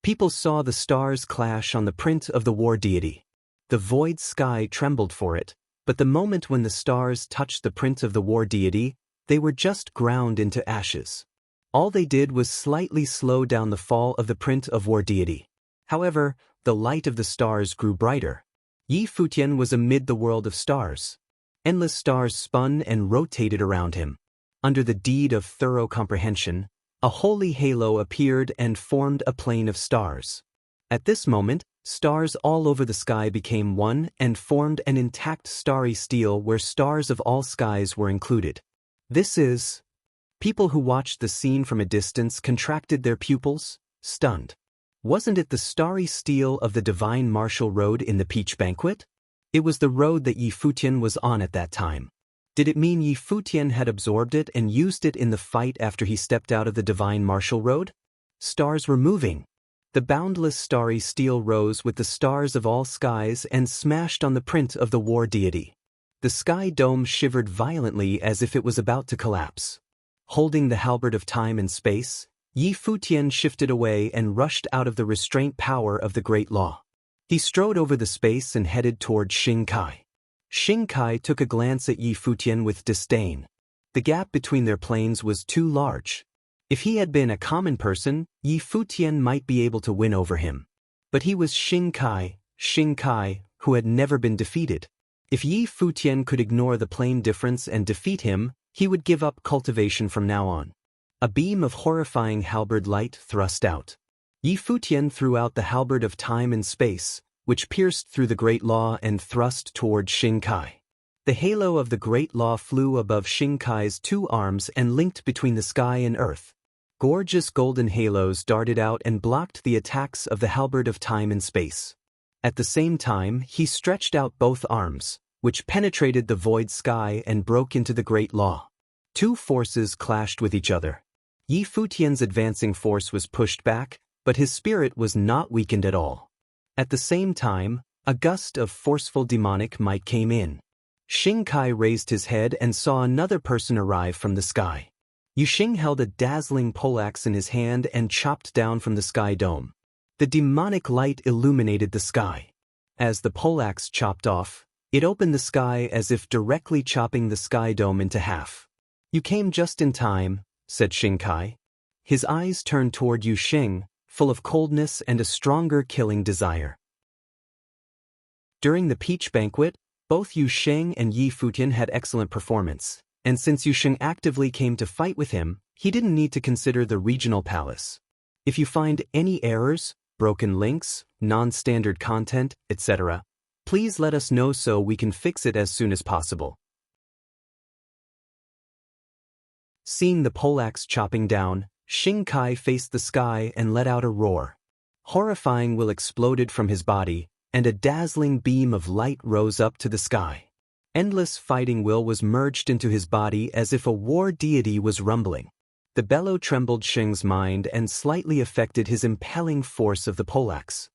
People saw the stars clash on the print of the war deity. The void sky trembled for it, but the moment when the stars touched the print of the war deity, they were just ground into ashes. All they did was slightly slow down the fall of the print of war deity. However, the light of the stars grew brighter. Yi Futian was amid the world of stars. Endless stars spun and rotated around him. Under the deed of thorough comprehension, a holy halo appeared and formed a plane of stars. At this moment, stars all over the sky became one and formed an intact starry steel where stars of all skies were included. This is... People who watched the scene from a distance contracted their pupils, stunned. Wasn't it the starry steel of the divine martial road in the Peach Banquet? It was the road that Yi Futian was on at that time. Did it mean Yi Futian had absorbed it and used it in the fight after he stepped out of the divine martial road? Stars were moving. The boundless starry steel rose with the stars of all skies and smashed on the print of the war deity. The sky dome shivered violently as if it was about to collapse. Holding the halberd of time and space, Yi Futian shifted away and rushed out of the restraint power of the great law. He strode over the space and headed toward Shinkai. Shinkai took a glance at Yi Futian with disdain. The gap between their planes was too large. If he had been a common person, Yi Futian might be able to win over him. But he was Shinkai, who had never been defeated. If Yi Futian could ignore the plane difference and defeat him, he would give up cultivation from now on. A beam of horrifying halberd light thrust out. Yi Futian threw out the halberd of time and space, which pierced through the great law and thrust toward Shinkai. The halo of the great law flew above Shinkai's two arms and linked between the sky and earth. Gorgeous golden halos darted out and blocked the attacks of the halberd of time and space. At the same time, he stretched out both arms, which penetrated the void sky and broke into the great law. Two forces clashed with each other. Yi Futian's advancing force was pushed back, but his spirit was not weakened at all. At the same time, a gust of forceful demonic might came in. Shinkai raised his head and saw another person arrive from the sky. Yuxing held a dazzling poleaxe in his hand and chopped down from the sky dome. The demonic light illuminated the sky. As the poleaxe chopped off, it opened the sky as if directly chopping the sky dome into half. "You came just in time," said Xingkai. His eyes turned toward Yu Xing, full of coldness and a stronger killing desire. During the peach banquet, both Yu Xing and Yi Futian had excellent performance, and since Yu Xing actively came to fight with him, he didn't need to consider the regional palace. If you find any errors, broken links, non-standard content, etc., please let us know so we can fix it as soon as possible. Seeing the poleaxe chopping down, Xingkai faced the sky and let out a roar. Horrifying will exploded from his body, and a dazzling beam of light rose up to the sky. Endless fighting will was merged into his body as if a war deity was rumbling. The bellow trembled Xing's mind and slightly affected his impelling force of the poleaxe.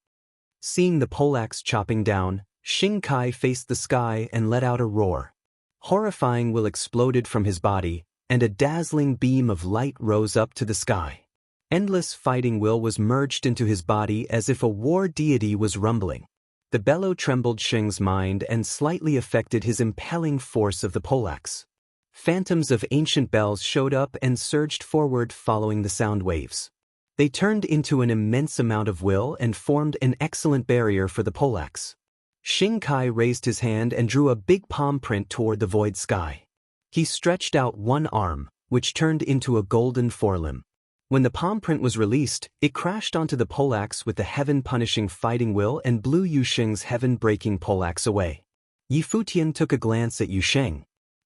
Seeing the poleaxe chopping down, Xingkai faced the sky and let out a roar. Horrifying will exploded from his body, and a dazzling beam of light rose up to the sky. Endless fighting will was merged into his body as if a war deity was rumbling. The bellow trembled Xing's mind and slightly affected his impelling force of the poleaxe. Phantoms of ancient bells showed up and surged forward following the sound waves. They turned into an immense amount of will and formed an excellent barrier for the poleaxe. Xingkai raised his hand and drew a big palm print toward the void sky. He stretched out one arm, which turned into a golden forelimb. When the palm print was released, it crashed onto the poleaxe with the heaven-punishing fighting will and blew Yu Xing's heaven-breaking poleaxe away. Yi Futian took a glance at Yu Xing.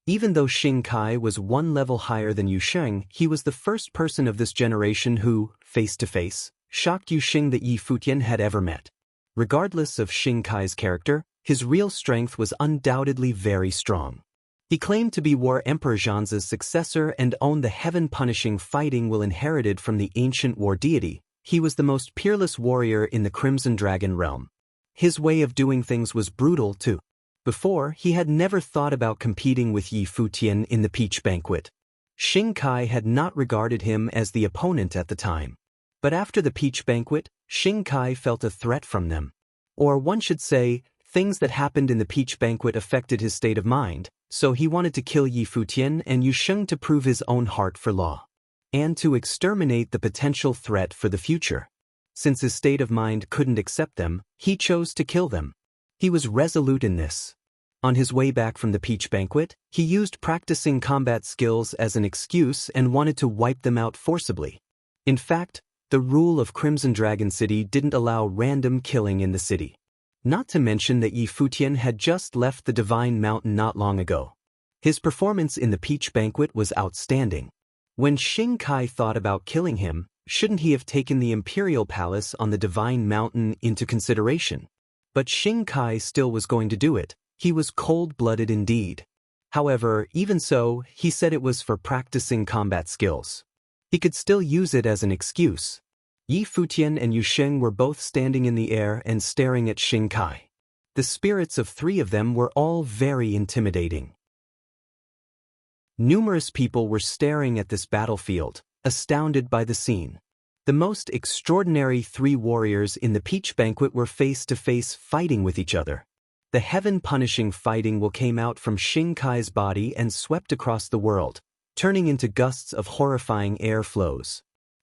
Even though Xingkai was one level higher than Yu Xing, he was the first person of this generation who, face-to-face, shocked Yu Xing that Yi Futian had ever met. Regardless of Xingkai's character, his real strength was undoubtedly very strong. He claimed to be War Emperor Zhan's successor and owned the heaven-punishing fighting will inherited from the ancient war deity. He was the most peerless warrior in the Crimson Dragon realm. His way of doing things was brutal too. Before, he had never thought about competing with Yi Futian in the peach banquet. Xingkai had not regarded him as the opponent at the time. But after the peach banquet, Xingkai felt a threat from them. Or one should say, things that happened in the peach banquet affected his state of mind, so he wanted to kill Yi Futian and Yu Xing to prove his own heart for law, and to exterminate the potential threat for the future. Since his state of mind couldn't accept them, he chose to kill them. He was resolute in this. On his way back from the peach banquet, he used practicing combat skills as an excuse and wanted to wipe them out forcibly. In fact, the rule of Crimson Dragon City didn't allow random killing in the city. Not to mention that Yi Futian had just left the Divine Mountain not long ago. His performance in the peach banquet was outstanding. When Xingkai thought about killing him, shouldn't he have taken the Imperial Palace on the Divine Mountain into consideration? But Xingkai still was going to do it. He was cold-blooded indeed. However, even so, he said it was for practicing combat skills. He could still use it as an excuse. Yi Futian and Yu Xing were both standing in the air and staring at Xingkai. The spirits of three of them were all very intimidating. Numerous people were staring at this battlefield, astounded by the scene. The most extraordinary three warriors in the peach banquet were face-to-face fighting with each other. The heaven-punishing fighting will came out from Xingkai's body and swept across the world, turning into gusts of horrifying air flows.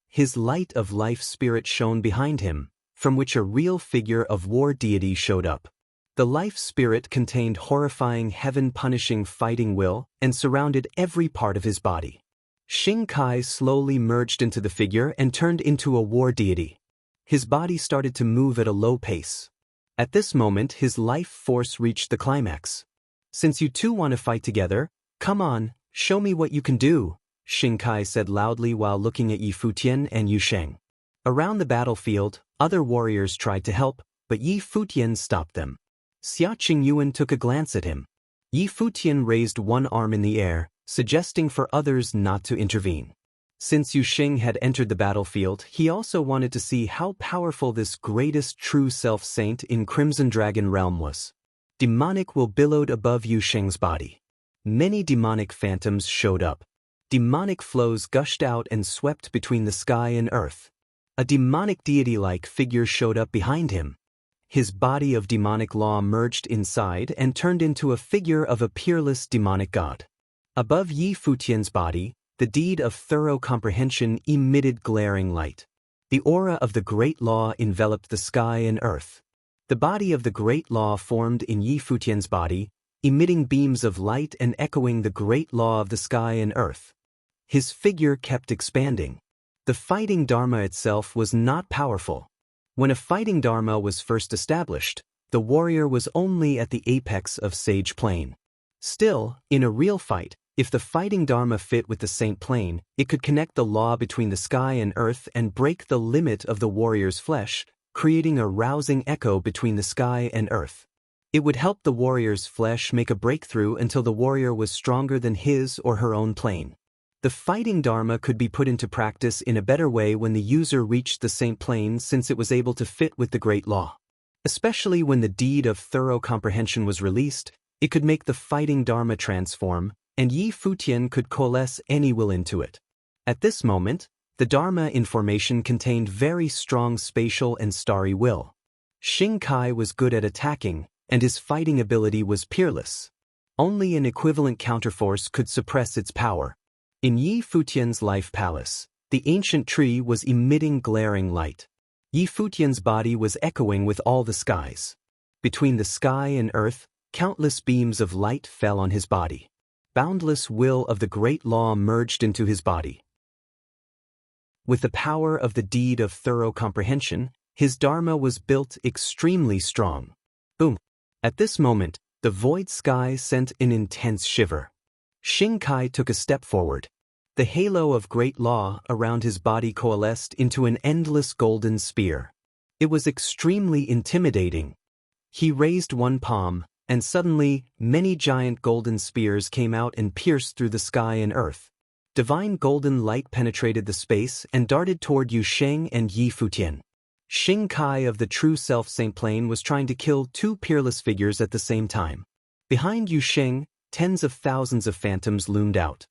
His light of life spirit shone behind him, from which a real figure of war deity showed up. The life spirit contained horrifying heaven-punishing fighting will and surrounded every part of his body. Xingkai slowly merged into the figure and turned into a war deity. His body started to move at a low pace. At this moment, his life force reached the climax. "Since you two want to fight together, come on, show me what you can do," Xingkai said loudly while looking at Yi Futian and Yu Xing. Around the battlefield, other warriors tried to help, but Yi Futian stopped them. Xia Qingyuan took a glance at him. Yi Futian raised one arm in the air, suggesting for others not to intervene. Since Yu Xing had entered the battlefield, he also wanted to see how powerful this greatest true self-saint in Crimson Dragon realm was. Demonic will billowed above Yu Xing's body. Many demonic phantoms showed up. Demonic flows gushed out and swept between the sky and earth. A demonic deity-like figure showed up behind him. his body of demonic law merged inside and turned into a figure of a peerless demonic god. Above Yi Futian's body, the deed of thorough comprehension emitted glaring light. The aura of the Great Law enveloped the sky and earth. The body of the Great Law formed in Yi Futian's body, emitting beams of light and echoing the Great Law of the sky and earth. His figure kept expanding. The fighting Dharma itself was not powerful. When a fighting Dharma was first established, the warrior was only at the apex of sage plane. Still, in a real fight, if the fighting Dharma fit with the saint plane, it could connect the law between the sky and earth and break the limit of the warrior's flesh, creating a rousing echo between the sky and earth. It would help the warrior's flesh make a breakthrough until the warrior was stronger than his or her own plane. The fighting Dharma could be put into practice in a better way when the user reached the saint plane, since it was able to fit with the Great Law. Especially when the deed of thorough comprehension was released, it could make the fighting Dharma transform, and Yi Futian could coalesce any will into it. At this moment, the Dharma in formation contained very strong spatial and starry will. Xing Kai was good at attacking, and his fighting ability was peerless. Only an equivalent counterforce could suppress its power. In Yi Futian's life palace, the ancient tree was emitting glaring light. Yi Futian's body was echoing with all the skies. Between the sky and earth, countless beams of light fell on his body. Boundless will of the Great Law merged into his body. With the power of the deed of thorough comprehension, his Dharma was built extremely strong. Boom! At this moment, the void sky sent an intense shiver. Xing Kai took a step forward. The halo of Great Law around his body coalesced into an endless golden spear. It was extremely intimidating. He raised one palm, and suddenly, many giant golden spears came out and pierced through the sky and earth. Divine golden light penetrated the space and darted toward Yu Sheng and Yi Futian. Xing Kai of the true self-saint plane was trying to kill two peerless figures at the same time. Behind Yu Sheng, tens of thousands of phantoms loomed out.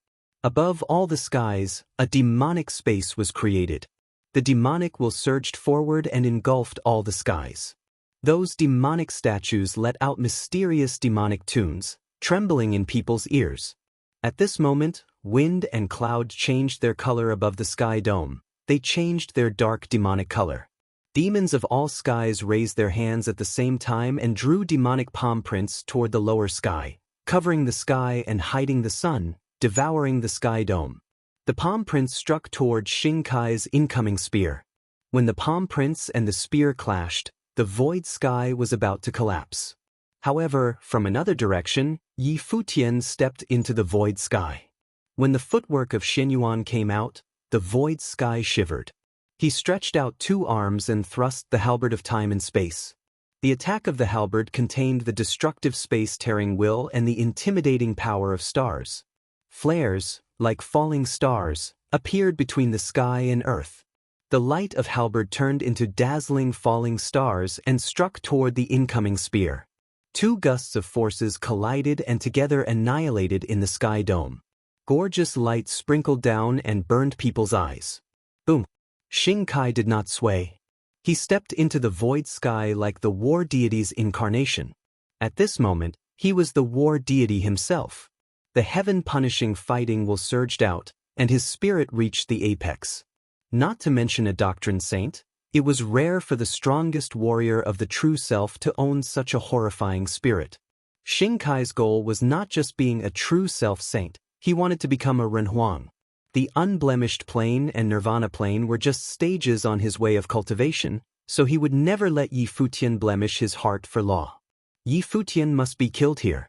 Above all the skies, a demonic space was created. The demonic will surged forward and engulfed all the skies. Those demonic statues let out mysterious demonic tunes, trembling in people's ears. At this moment, wind and cloud changed their color above the sky dome. They changed their dark demonic color. Demons of all skies raised their hands at the same time and drew demonic palm prints toward the lower sky, covering the sky and hiding the sun, devouring the sky dome. The palm prints struck toward Xing Kai's incoming spear. When the palm prints and the spear clashed, the void sky was about to collapse. However, from another direction, Yi Futian stepped into the void sky. When the footwork of Xinyuan came out, the void sky shivered. He stretched out two arms and thrust the halberd of time and space. The attack of the halberd contained the destructive space-tearing will and the intimidating power of stars. Flares, like falling stars, appeared between the sky and earth. The light of halberd turned into dazzling falling stars and struck toward the incoming spear. Two gusts of forces collided and together annihilated in the sky dome. Gorgeous light sprinkled down and burned people's eyes. Boom! Xing Kai did not sway. He stepped into the void sky like the war deity's incarnation. At this moment, he was the war deity himself. The heaven-punishing fighting will surged out, and his spirit reached the apex. Not to mention a doctrine saint, it was rare for the strongest warrior of the true self to own such a horrifying spirit. Xing Kai's goal was not just being a true self-saint, he wanted to become a Renhuang. The unblemished plane and nirvana plane were just stages on his way of cultivation, so he would never let Yi Futian blemish his heart for law. Yi Futian must be killed here.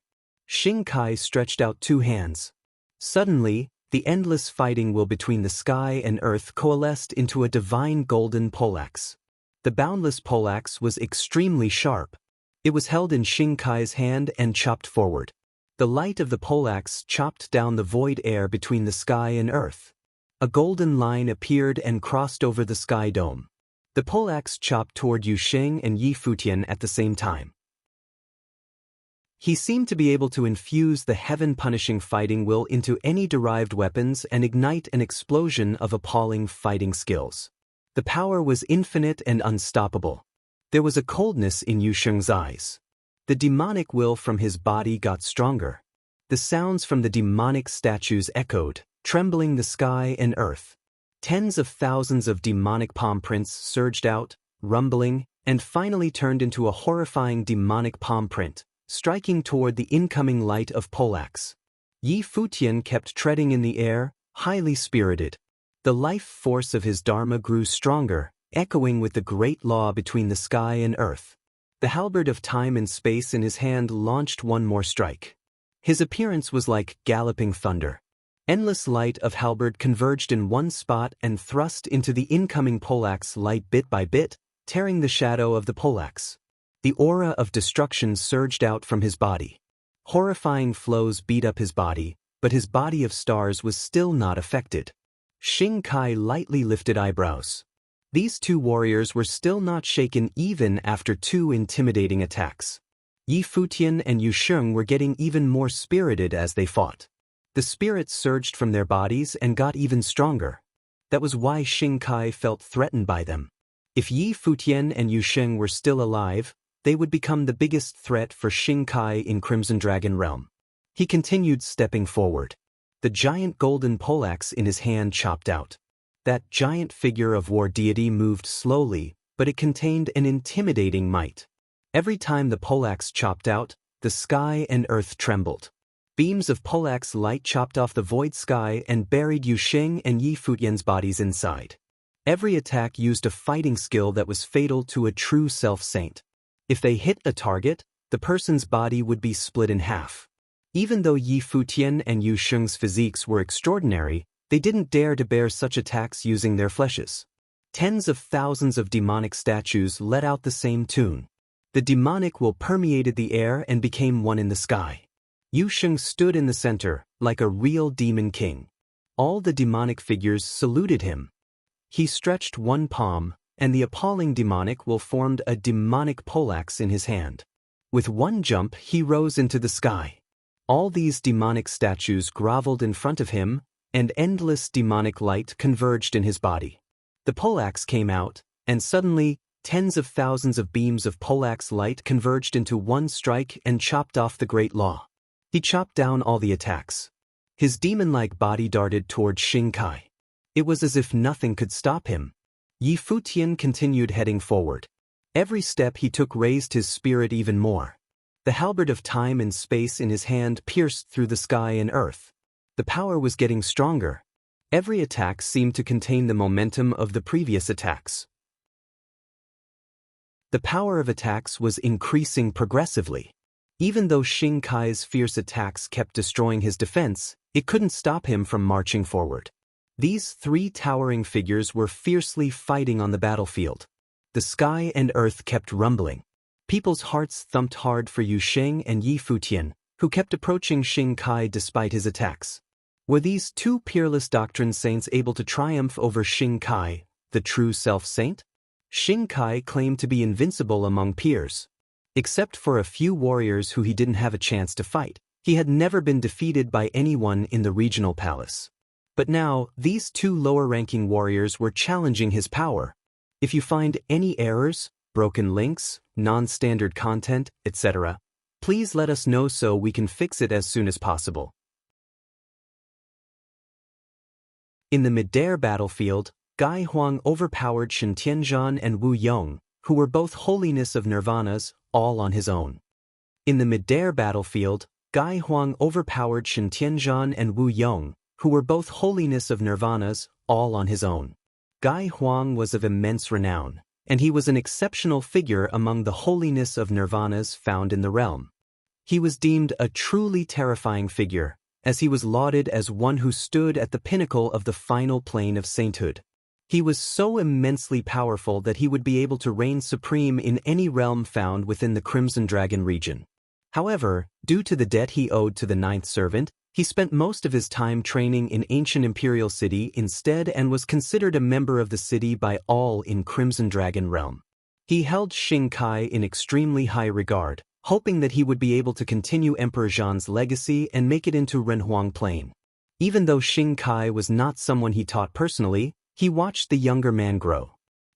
Xing Kai stretched out two hands. Suddenly, the endless fighting will between the sky and earth coalesced into a divine golden poleaxe. The boundless poleaxe was extremely sharp. It was held in Xing Kai's hand and chopped forward. The light of the poleaxe chopped down the void air between the sky and earth. A golden line appeared and crossed over the sky dome. The poleaxe chopped toward Yu Sheng and Yi Futian at the same time. He seemed to be able to infuse the heaven-punishing fighting will into any derived weapons and ignite an explosion of appalling fighting skills. The power was infinite and unstoppable. There was a coldness in Yu Sheng's eyes. The demonic will from his body got stronger. The sounds from the demonic statues echoed, trembling the sky and earth. Tens of thousands of demonic palm prints surged out, rumbling, and finally turned into a horrifying demonic palm print, striking toward the incoming light of Polax. Yi Futian kept treading in the air, highly spirited. The life force of his dharma grew stronger, echoing with the great law between the sky and earth. The halberd of time and space in his hand launched one more strike. His appearance was like galloping thunder. Endless light of halberd converged in one spot and thrust into the incoming Polax light bit by bit, tearing the shadow of the Polax. The aura of destruction surged out from his body. Horrifying flows beat up his body, but his body of stars was still not affected. Xing Kai lightly lifted eyebrows. These two warriors were still not shaken even after two intimidating attacks. Yi Futian and Yu Sheng were getting even more spirited as they fought. The spirits surged from their bodies and got even stronger. That was why Xing Kai felt threatened by them. If Yi Futian and Yu Sheng were still alive, they would become the biggest threat for Xing Kai in Crimson Dragon Realm. He continued stepping forward. The giant golden Polax in his hand chopped out. That giant figure of war deity moved slowly, but it contained an intimidating might. Every time the Polax chopped out, the sky and earth trembled. Beams of Polax light chopped off the void sky and buried Yu Sheng and Yi Futian's bodies inside. Every attack used a fighting skill that was fatal to a true self-saint. If they hit a target, the person's body would be split in half. Even though Yi Futian and Yu Sheng's physiques were extraordinary, they didn't dare to bear such attacks using their fleshes. Tens of thousands of demonic statues let out the same tune. The demonic will permeated the air and became one in the sky. Yu Sheng stood in the center, like a real demon king. All the demonic figures saluted him. He stretched one palm, and the appalling demonic will formed a demonic Polax in his hand. With one jump he rose into the sky. All these demonic statues groveled in front of him, and endless demonic light converged in his body. The Polax came out, and suddenly, tens of thousands of beams of Polax light converged into one strike and chopped off the great law. He chopped down all the attacks. His demon-like body darted toward Xing Kai. It was as if nothing could stop him. Yi Futian continued heading forward. Every step he took raised his spirit even more. The halberd of time and space in his hand pierced through the sky and earth. The power was getting stronger. Every attack seemed to contain the momentum of the previous attacks. The power of attacks was increasing progressively. Even though Xing Kai's fierce attacks kept destroying his defense, it couldn't stop him from marching forward. These three towering figures were fiercely fighting on the battlefield. The sky and earth kept rumbling. People's hearts thumped hard for Yu Sheng and Yi Futian, who kept approaching Xing Kai despite his attacks. Were these two peerless doctrine saints able to triumph over Xing Kai, the true self-saint? Xing Kai claimed to be invincible among peers. Except for a few warriors who he didn't have a chance to fight, he had never been defeated by anyone in the regional palace. But now, these two lower-ranking warriors were challenging his power. If you find any errors, broken links, non-standard content, etc., please let us know so we can fix it as soon as possible. In the mid-air battlefield, Gai Huang overpowered Shen Tianzhan and Wu Yong, who were both holiness of nirvanas, all on his own. In the mid-air battlefield, Gai Huang overpowered Shen Tianzhan and Wu Yong, who were both holiness of nirvanas, all on his own. Gai Huang was of immense renown, and he was an exceptional figure among the holiness of nirvanas found in the realm. He was deemed a truly terrifying figure, as he was lauded as one who stood at the pinnacle of the final plane of sainthood. He was so immensely powerful that he would be able to reign supreme in any realm found within the Crimson Dragon region. However, due to the debt he owed to the Ninth Servant, he spent most of his time training in ancient Imperial City instead and was considered a member of the city by all in Crimson Dragon realm. He held Xing Kai in extremely high regard, hoping that he would be able to continue Emperor Zhan's legacy and make it into Renhuang Plain. Even though Xing Kai was not someone he taught personally, he watched the younger man grow.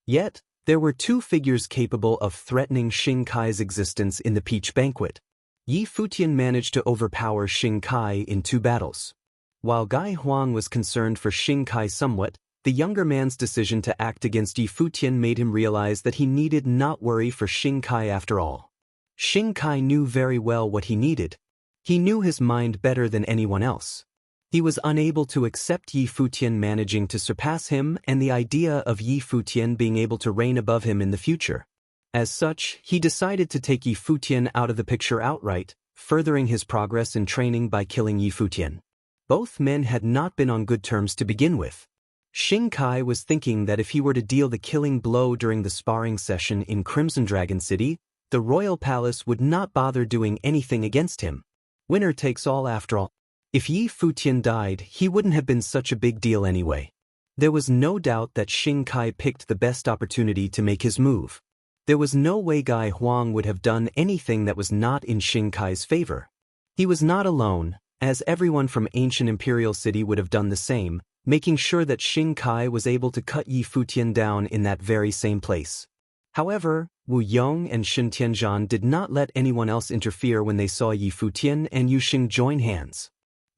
Yet, There were two figures capable of threatening Xing Kai's existence in the Peach Banquet. Yi Futian managed to overpower Xing Kai in 2 battles. While Gai Huang was concerned for Xing Kai somewhat, the younger man's decision to act against Yi Futian made him realize that he needed not worry for Xing Kai after all. Xing Kai knew very well what he needed. He knew his mind better than anyone else. He was unable to accept Yi Futian managing to surpass him and the idea of Yi Futian being able to reign above him in the future. As such, he decided to take Yi Futian out of the picture outright, furthering his progress in training by killing Yi Futian. Both men had not been on good terms to begin with. Xing Kai was thinking that if he were to deal the killing blow during the sparring session in Crimson Dragon City, the royal palace would not bother doing anything against him. Winner takes all after all. If Yi Futian died, he wouldn't have been such a big deal anyway. There was no doubt that Xing Kai picked the best opportunity to make his move. There was no way Gai Huang would have done anything that was not in Xing Kai's favor. He was not alone, as everyone from ancient Imperial City would have done the same, making sure that Xing Kai was able to cut Yi Futian down in that very same place. However, Wu Yong and Shen Tianzhan did not let anyone else interfere when they saw Yi Futian and Yu Xing join hands.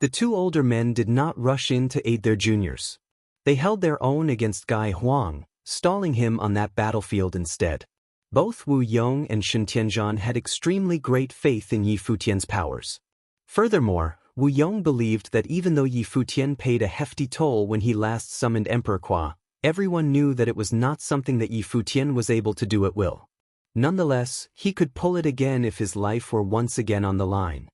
The 2 older men did not rush in to aid their juniors. They held their own against Gai Huang, stalling him on that battlefield instead. Both Wu Yong and Shen Tianzhan had extremely great faith in Yi Futian's powers. Furthermore, Wu Yong believed that even though Yi Futian paid a hefty toll when he last summoned Emperor Qua, everyone knew that it was not something that Yi Futian was able to do at will. Nonetheless, he could pull it again if his life were once again on the line.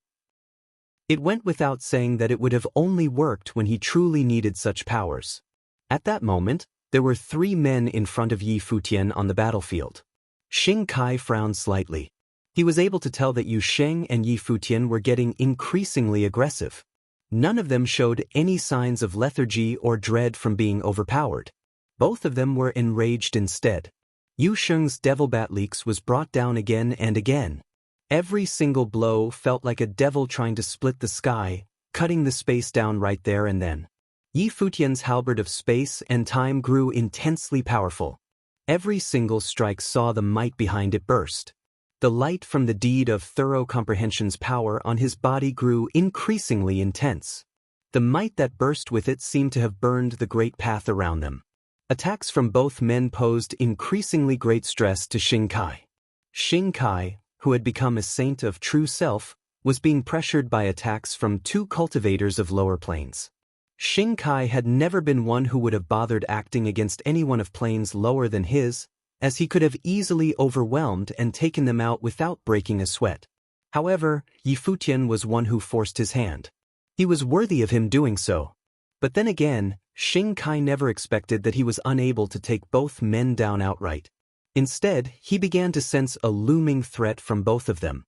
It went without saying that it would have only worked when he truly needed such powers. At that moment, there were 3 men in front of Yi Futian on the battlefield. Xing Kai frowned slightly. He was able to tell that Yu Sheng and Yi Futian were getting increasingly aggressive. None of them showed any signs of lethargy or dread from being overpowered. Both of them were enraged instead. Yu Sheng's devil bat leaks was brought down again and again. Every single blow felt like a devil trying to split the sky, cutting the space down right there and then. Yi Futian's halberd of space and time grew intensely powerful. Every single strike saw the might behind it burst. The light from the deed of thorough comprehension's power on his body grew increasingly intense. The might that burst with it seemed to have burned the great path around them. Attacks from both men posed increasingly great stress to Xing Kai. Xing Kai, who had become a saint of true self, was being pressured by attacks from 2 cultivators of lower planes. Xing Kai had never been one who would have bothered acting against anyone of planes lower than his, as he could have easily overwhelmed and taken them out without breaking a sweat. However, Yi Futian was one who forced his hand. He was worthy of him doing so. But then again, Xing Kai never expected that he was unable to take both men down outright. Instead, he began to sense a looming threat from both of them.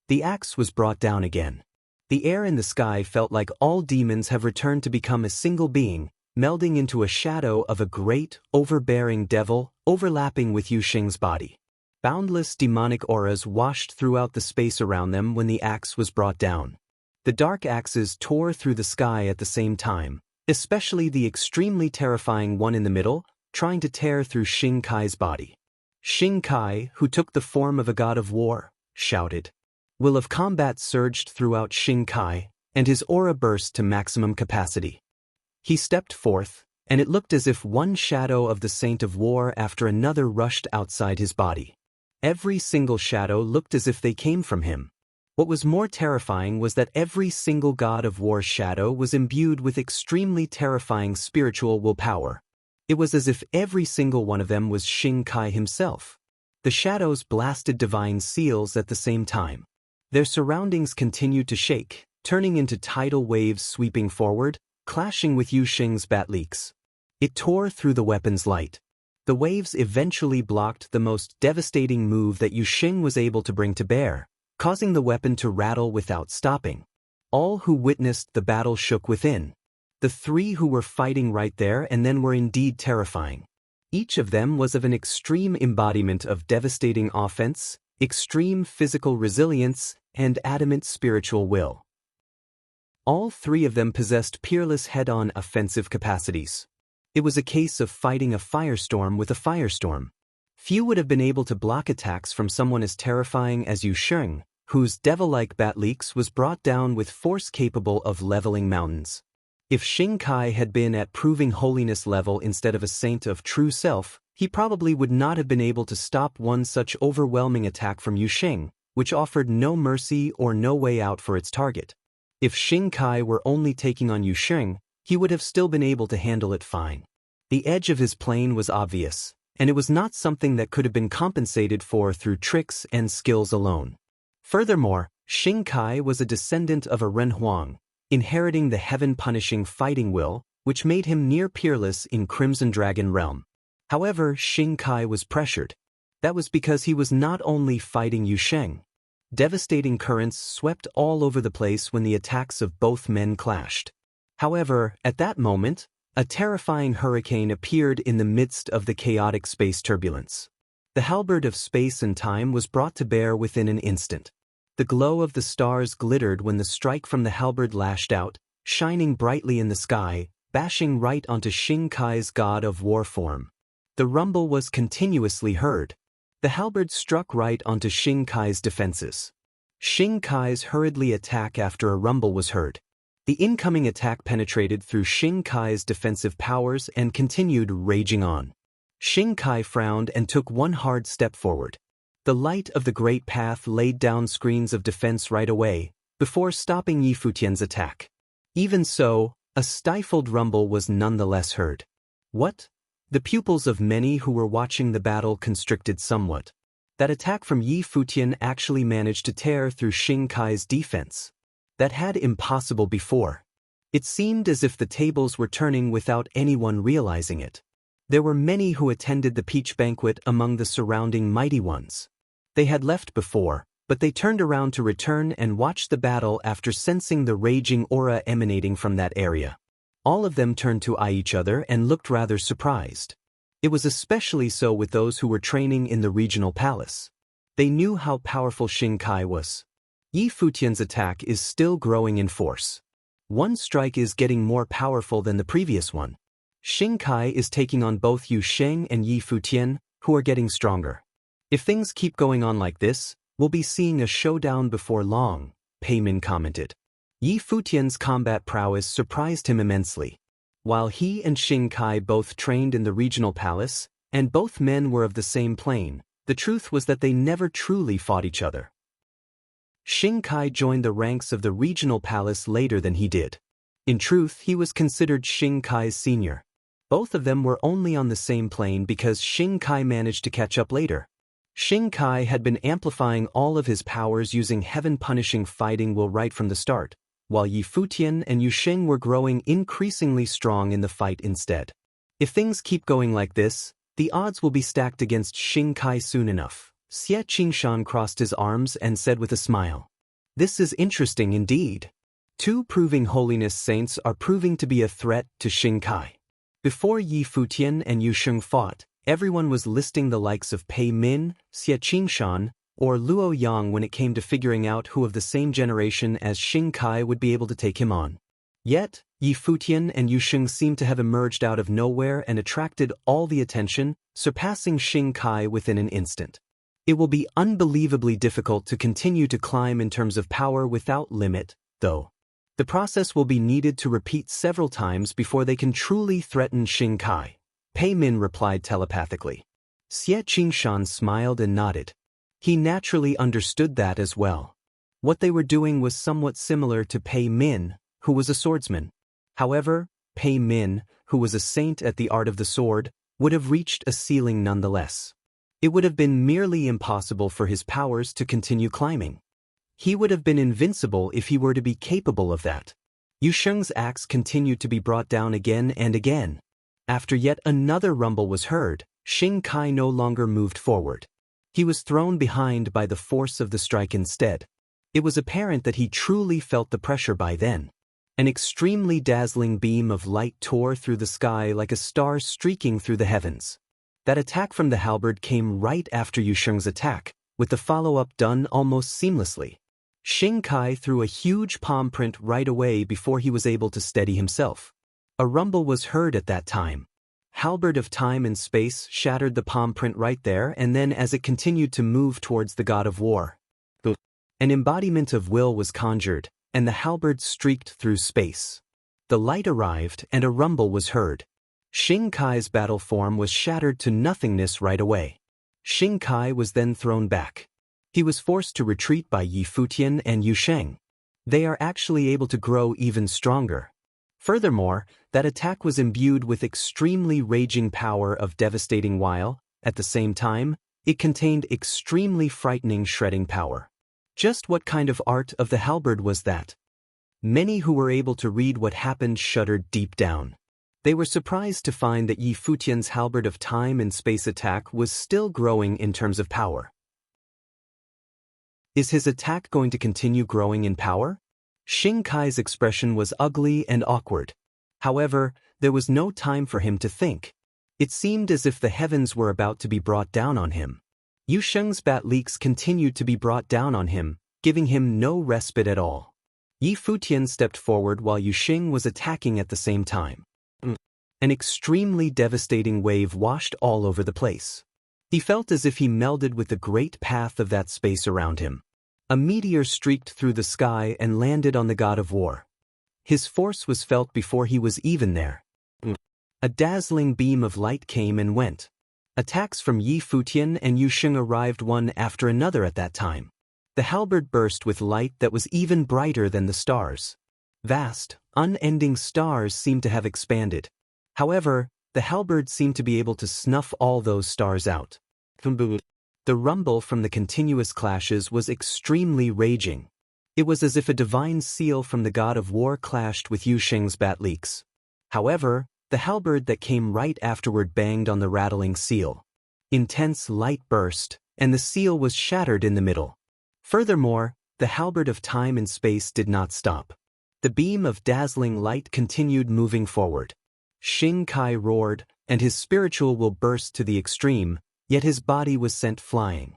The axe was brought down again. The air in the sky felt like all demons have returned to become a single being, melding into a shadow of a great, overbearing devil, overlapping with Yu Xing's body. Boundless demonic auras washed throughout the space around them when the axe was brought down. The dark axes tore through the sky at the same time, especially the extremely terrifying one in the middle, trying to tear through Xing Kai's body. Xing Kai, who took the form of a god of war, shouted. Will of combat surged throughout Xing Kai, and his aura burst to maximum capacity. He stepped forth, and it looked as if one shadow of the saint of war after another rushed outside his body. Every single shadow looked as if they came from him. What was more terrifying was that every single god of war's shadow was imbued with extremely terrifying spiritual willpower. It was as if every single one of them was Xing Kai himself. The shadows blasted divine seals at the same time. Their surroundings continued to shake, turning into tidal waves sweeping forward, clashing with Yu Xing's bat leaks. It tore through the weapon's light. The waves eventually blocked the most devastating move that Yu Xing was able to bring to bear, causing the weapon to rattle without stopping. All who witnessed the battle shook within. The 3 who were fighting right there and then were indeed terrifying. Each of them was of an extreme embodiment of devastating offense, extreme physical resilience, and adamant spiritual will. All 3 of them possessed peerless head-on offensive capacities. It was a case of fighting a firestorm with a firestorm. Few would have been able to block attacks from someone as terrifying as Yu Sheng, whose devil-like bat leaks was brought down with force capable of leveling mountains. If Xing Kai had been at proving holiness level instead of a saint of true self, he probably would not have been able to stop one such overwhelming attack from Yu Sheng, which offered no mercy or no way out for its target. If Xing Kai were only taking on Yu Sheng, he would have still been able to handle it fine. The edge of his plane was obvious, and it was not something that could have been compensated for through tricks and skills alone. Furthermore, Xing Kai was a descendant of a Ren Huang, inheriting the heaven-punishing fighting will, which made him near peerless in Crimson Dragon realm. However, Xing Kai was pressured. That was because he was not only fighting Yu Sheng. Devastating currents swept all over the place when the attacks of both men clashed. However, at that moment, a terrifying hurricane appeared in the midst of the chaotic space turbulence. The halberd of space and time was brought to bear within an instant. The glow of the stars glittered when the strike from the halberd lashed out, shining brightly in the sky, bashing right onto Xing Kai's god of war form. The rumble was continuously heard. The halberd struck right onto Xing Kai's defenses. Xing Kai's hurriedly attack after a rumble was heard. The incoming attack penetrated through Xing Kai's defensive powers and continued raging on. Xing Kai frowned and took one hard step forward. The light of the Great Path laid down screens of defense right away, before stopping Yi Futian's attack. Even so, a stifled rumble was nonetheless heard. What? The pupils of many who were watching the battle constricted somewhat. That attack from Yi Futian actually managed to tear through Xing Kai's defense. That had impossible before. It seemed as if the tables were turning without anyone realizing it. There were many who attended the peach banquet among the surrounding mighty ones. They had left before, but they turned around to return and watch the battle after sensing the raging aura emanating from that area. All of them turned to eye each other and looked rather surprised. It was especially so with those who were training in the regional palace. They knew how powerful Xing Kai was. Yi Futian's attack is still growing in force. One strike is getting more powerful than the previous one. Xing Kai is taking on both Yu Sheng and Yi Futian, who are getting stronger. If things keep going on like this, we'll be seeing a showdown before long, Pei Min commented. Yi Futian's combat prowess surprised him immensely. While he and Xing Kai both trained in the regional palace, and both men were of the same plane, the truth was that they never truly fought each other. Xing Kai joined the ranks of the regional palace later than he did. In truth, he was considered Xing Kai's senior. Both of them were only on the same plane because Xing Kai managed to catch up later. Xing Kai had been amplifying all of his powers using heaven-punishing fighting will right from the start, while Yi Futian and Yu Sheng were growing increasingly strong in the fight instead. If things keep going like this, the odds will be stacked against Xing Kai soon enough. Xie Qingshan crossed his arms and said with a smile. This is interesting indeed. Two proving holiness saints are proving to be a threat to Xing Kai. Before Yi Futian and Yu Sheng fought, everyone was listing the likes of Pei Min, Xie Qingshan, or Luo Yang when it came to figuring out who of the same generation as Xing Kai would be able to take him on. Yet, Yi Futian and Yu Sheng seemed to have emerged out of nowhere and attracted all the attention, surpassing Xing Kai within an instant. It will be unbelievably difficult to continue to climb in terms of power without limit, though. The process will be needed to repeat several times before they can truly threaten Xing Kai. Pei Min replied telepathically. Xie Qingshan smiled and nodded. He naturally understood that as well. What they were doing was somewhat similar to Pei Min, who was a swordsman. However, Pei Min, who was a saint at the art of the sword, would have reached a ceiling nonetheless. It would have been merely impossible for his powers to continue climbing. He would have been invincible if he were to be capable of that. Yu Sheng's axe continued to be brought down again and again. After yet another rumble was heard, Xing Kai no longer moved forward. He was thrown behind by the force of the strike instead. It was apparent that he truly felt the pressure by then. An extremely dazzling beam of light tore through the sky like a star streaking through the heavens. That attack from the halberd came right after Yu Sheng's attack, with the follow-up done almost seamlessly. Xing Kai threw a huge palm print right away before he was able to steady himself. A rumble was heard at that time. halberd of time and space shattered the palm print right there, and then as it continued to move towards the god of war, an embodiment of will was conjured, and the halberd streaked through space. The light arrived, and a rumble was heard. Xing Kai's battle form was shattered to nothingness right away. Xing Kai was then thrown back. He was forced to retreat by Yi Futian and Yu Sheng. They are actually able to grow even stronger. Furthermore, that attack was imbued with extremely raging power of devastating while, at the same time, it contained extremely frightening shredding power. Just what kind of art of the halberd was that? Many who were able to read what happened shuddered deep down. They were surprised to find that Yi Futian's halberd of time and space attack was still growing in terms of power. Is his attack going to continue growing in power? Xing Kai's expression was ugly and awkward. However, there was no time for him to think. It seemed as if the heavens were about to be brought down on him. Yu Sheng's bat leaks continued to be brought down on him, giving him no respite at all. Yi Futian stepped forward while Yu Sheng was attacking at the same time. An extremely devastating wave washed all over the place. He felt as if he melded with the great path of that space around him. A meteor streaked through the sky and landed on the god of war. His force was felt before he was even there. A dazzling beam of light came and went. Attacks from Yi Futian and Yu Sheng arrived one after another at that time. The halberd burst with light that was even brighter than the stars. Vast, unending stars seemed to have expanded. However, the halberd seemed to be able to snuff all those stars out. The rumble from the continuous clashes was extremely raging. It was as if a divine seal from the god of war clashed with Yu Sheng's bat leaks. However, the halberd that came right afterward banged on the rattling seal. Intense light burst, and the seal was shattered in the middle. Furthermore, the halberd of time and space did not stop. The beam of dazzling light continued moving forward. Xing Kai roared, and his spiritual will burst to the extreme, yet his body was sent flying.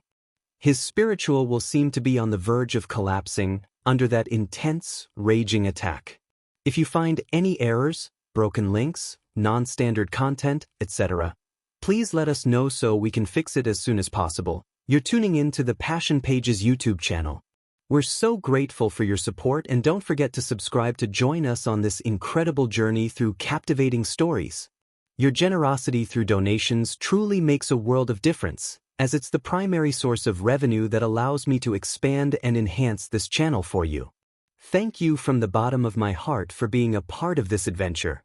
His spiritual will seemed to be on the verge of collapsing under that intense, raging attack. If you find any errors, broken links, non-standard content, etc., please let us know so we can fix it as soon as possible. You're tuning in to the Passion Pages YouTube channel. We're so grateful for your support, and don't forget to subscribe to join us on this incredible journey through captivating stories. Your generosity through donations truly makes a world of difference, as it's the primary source of revenue that allows me to expand and enhance this channel for you. Thank you from the bottom of my heart for being a part of this adventure.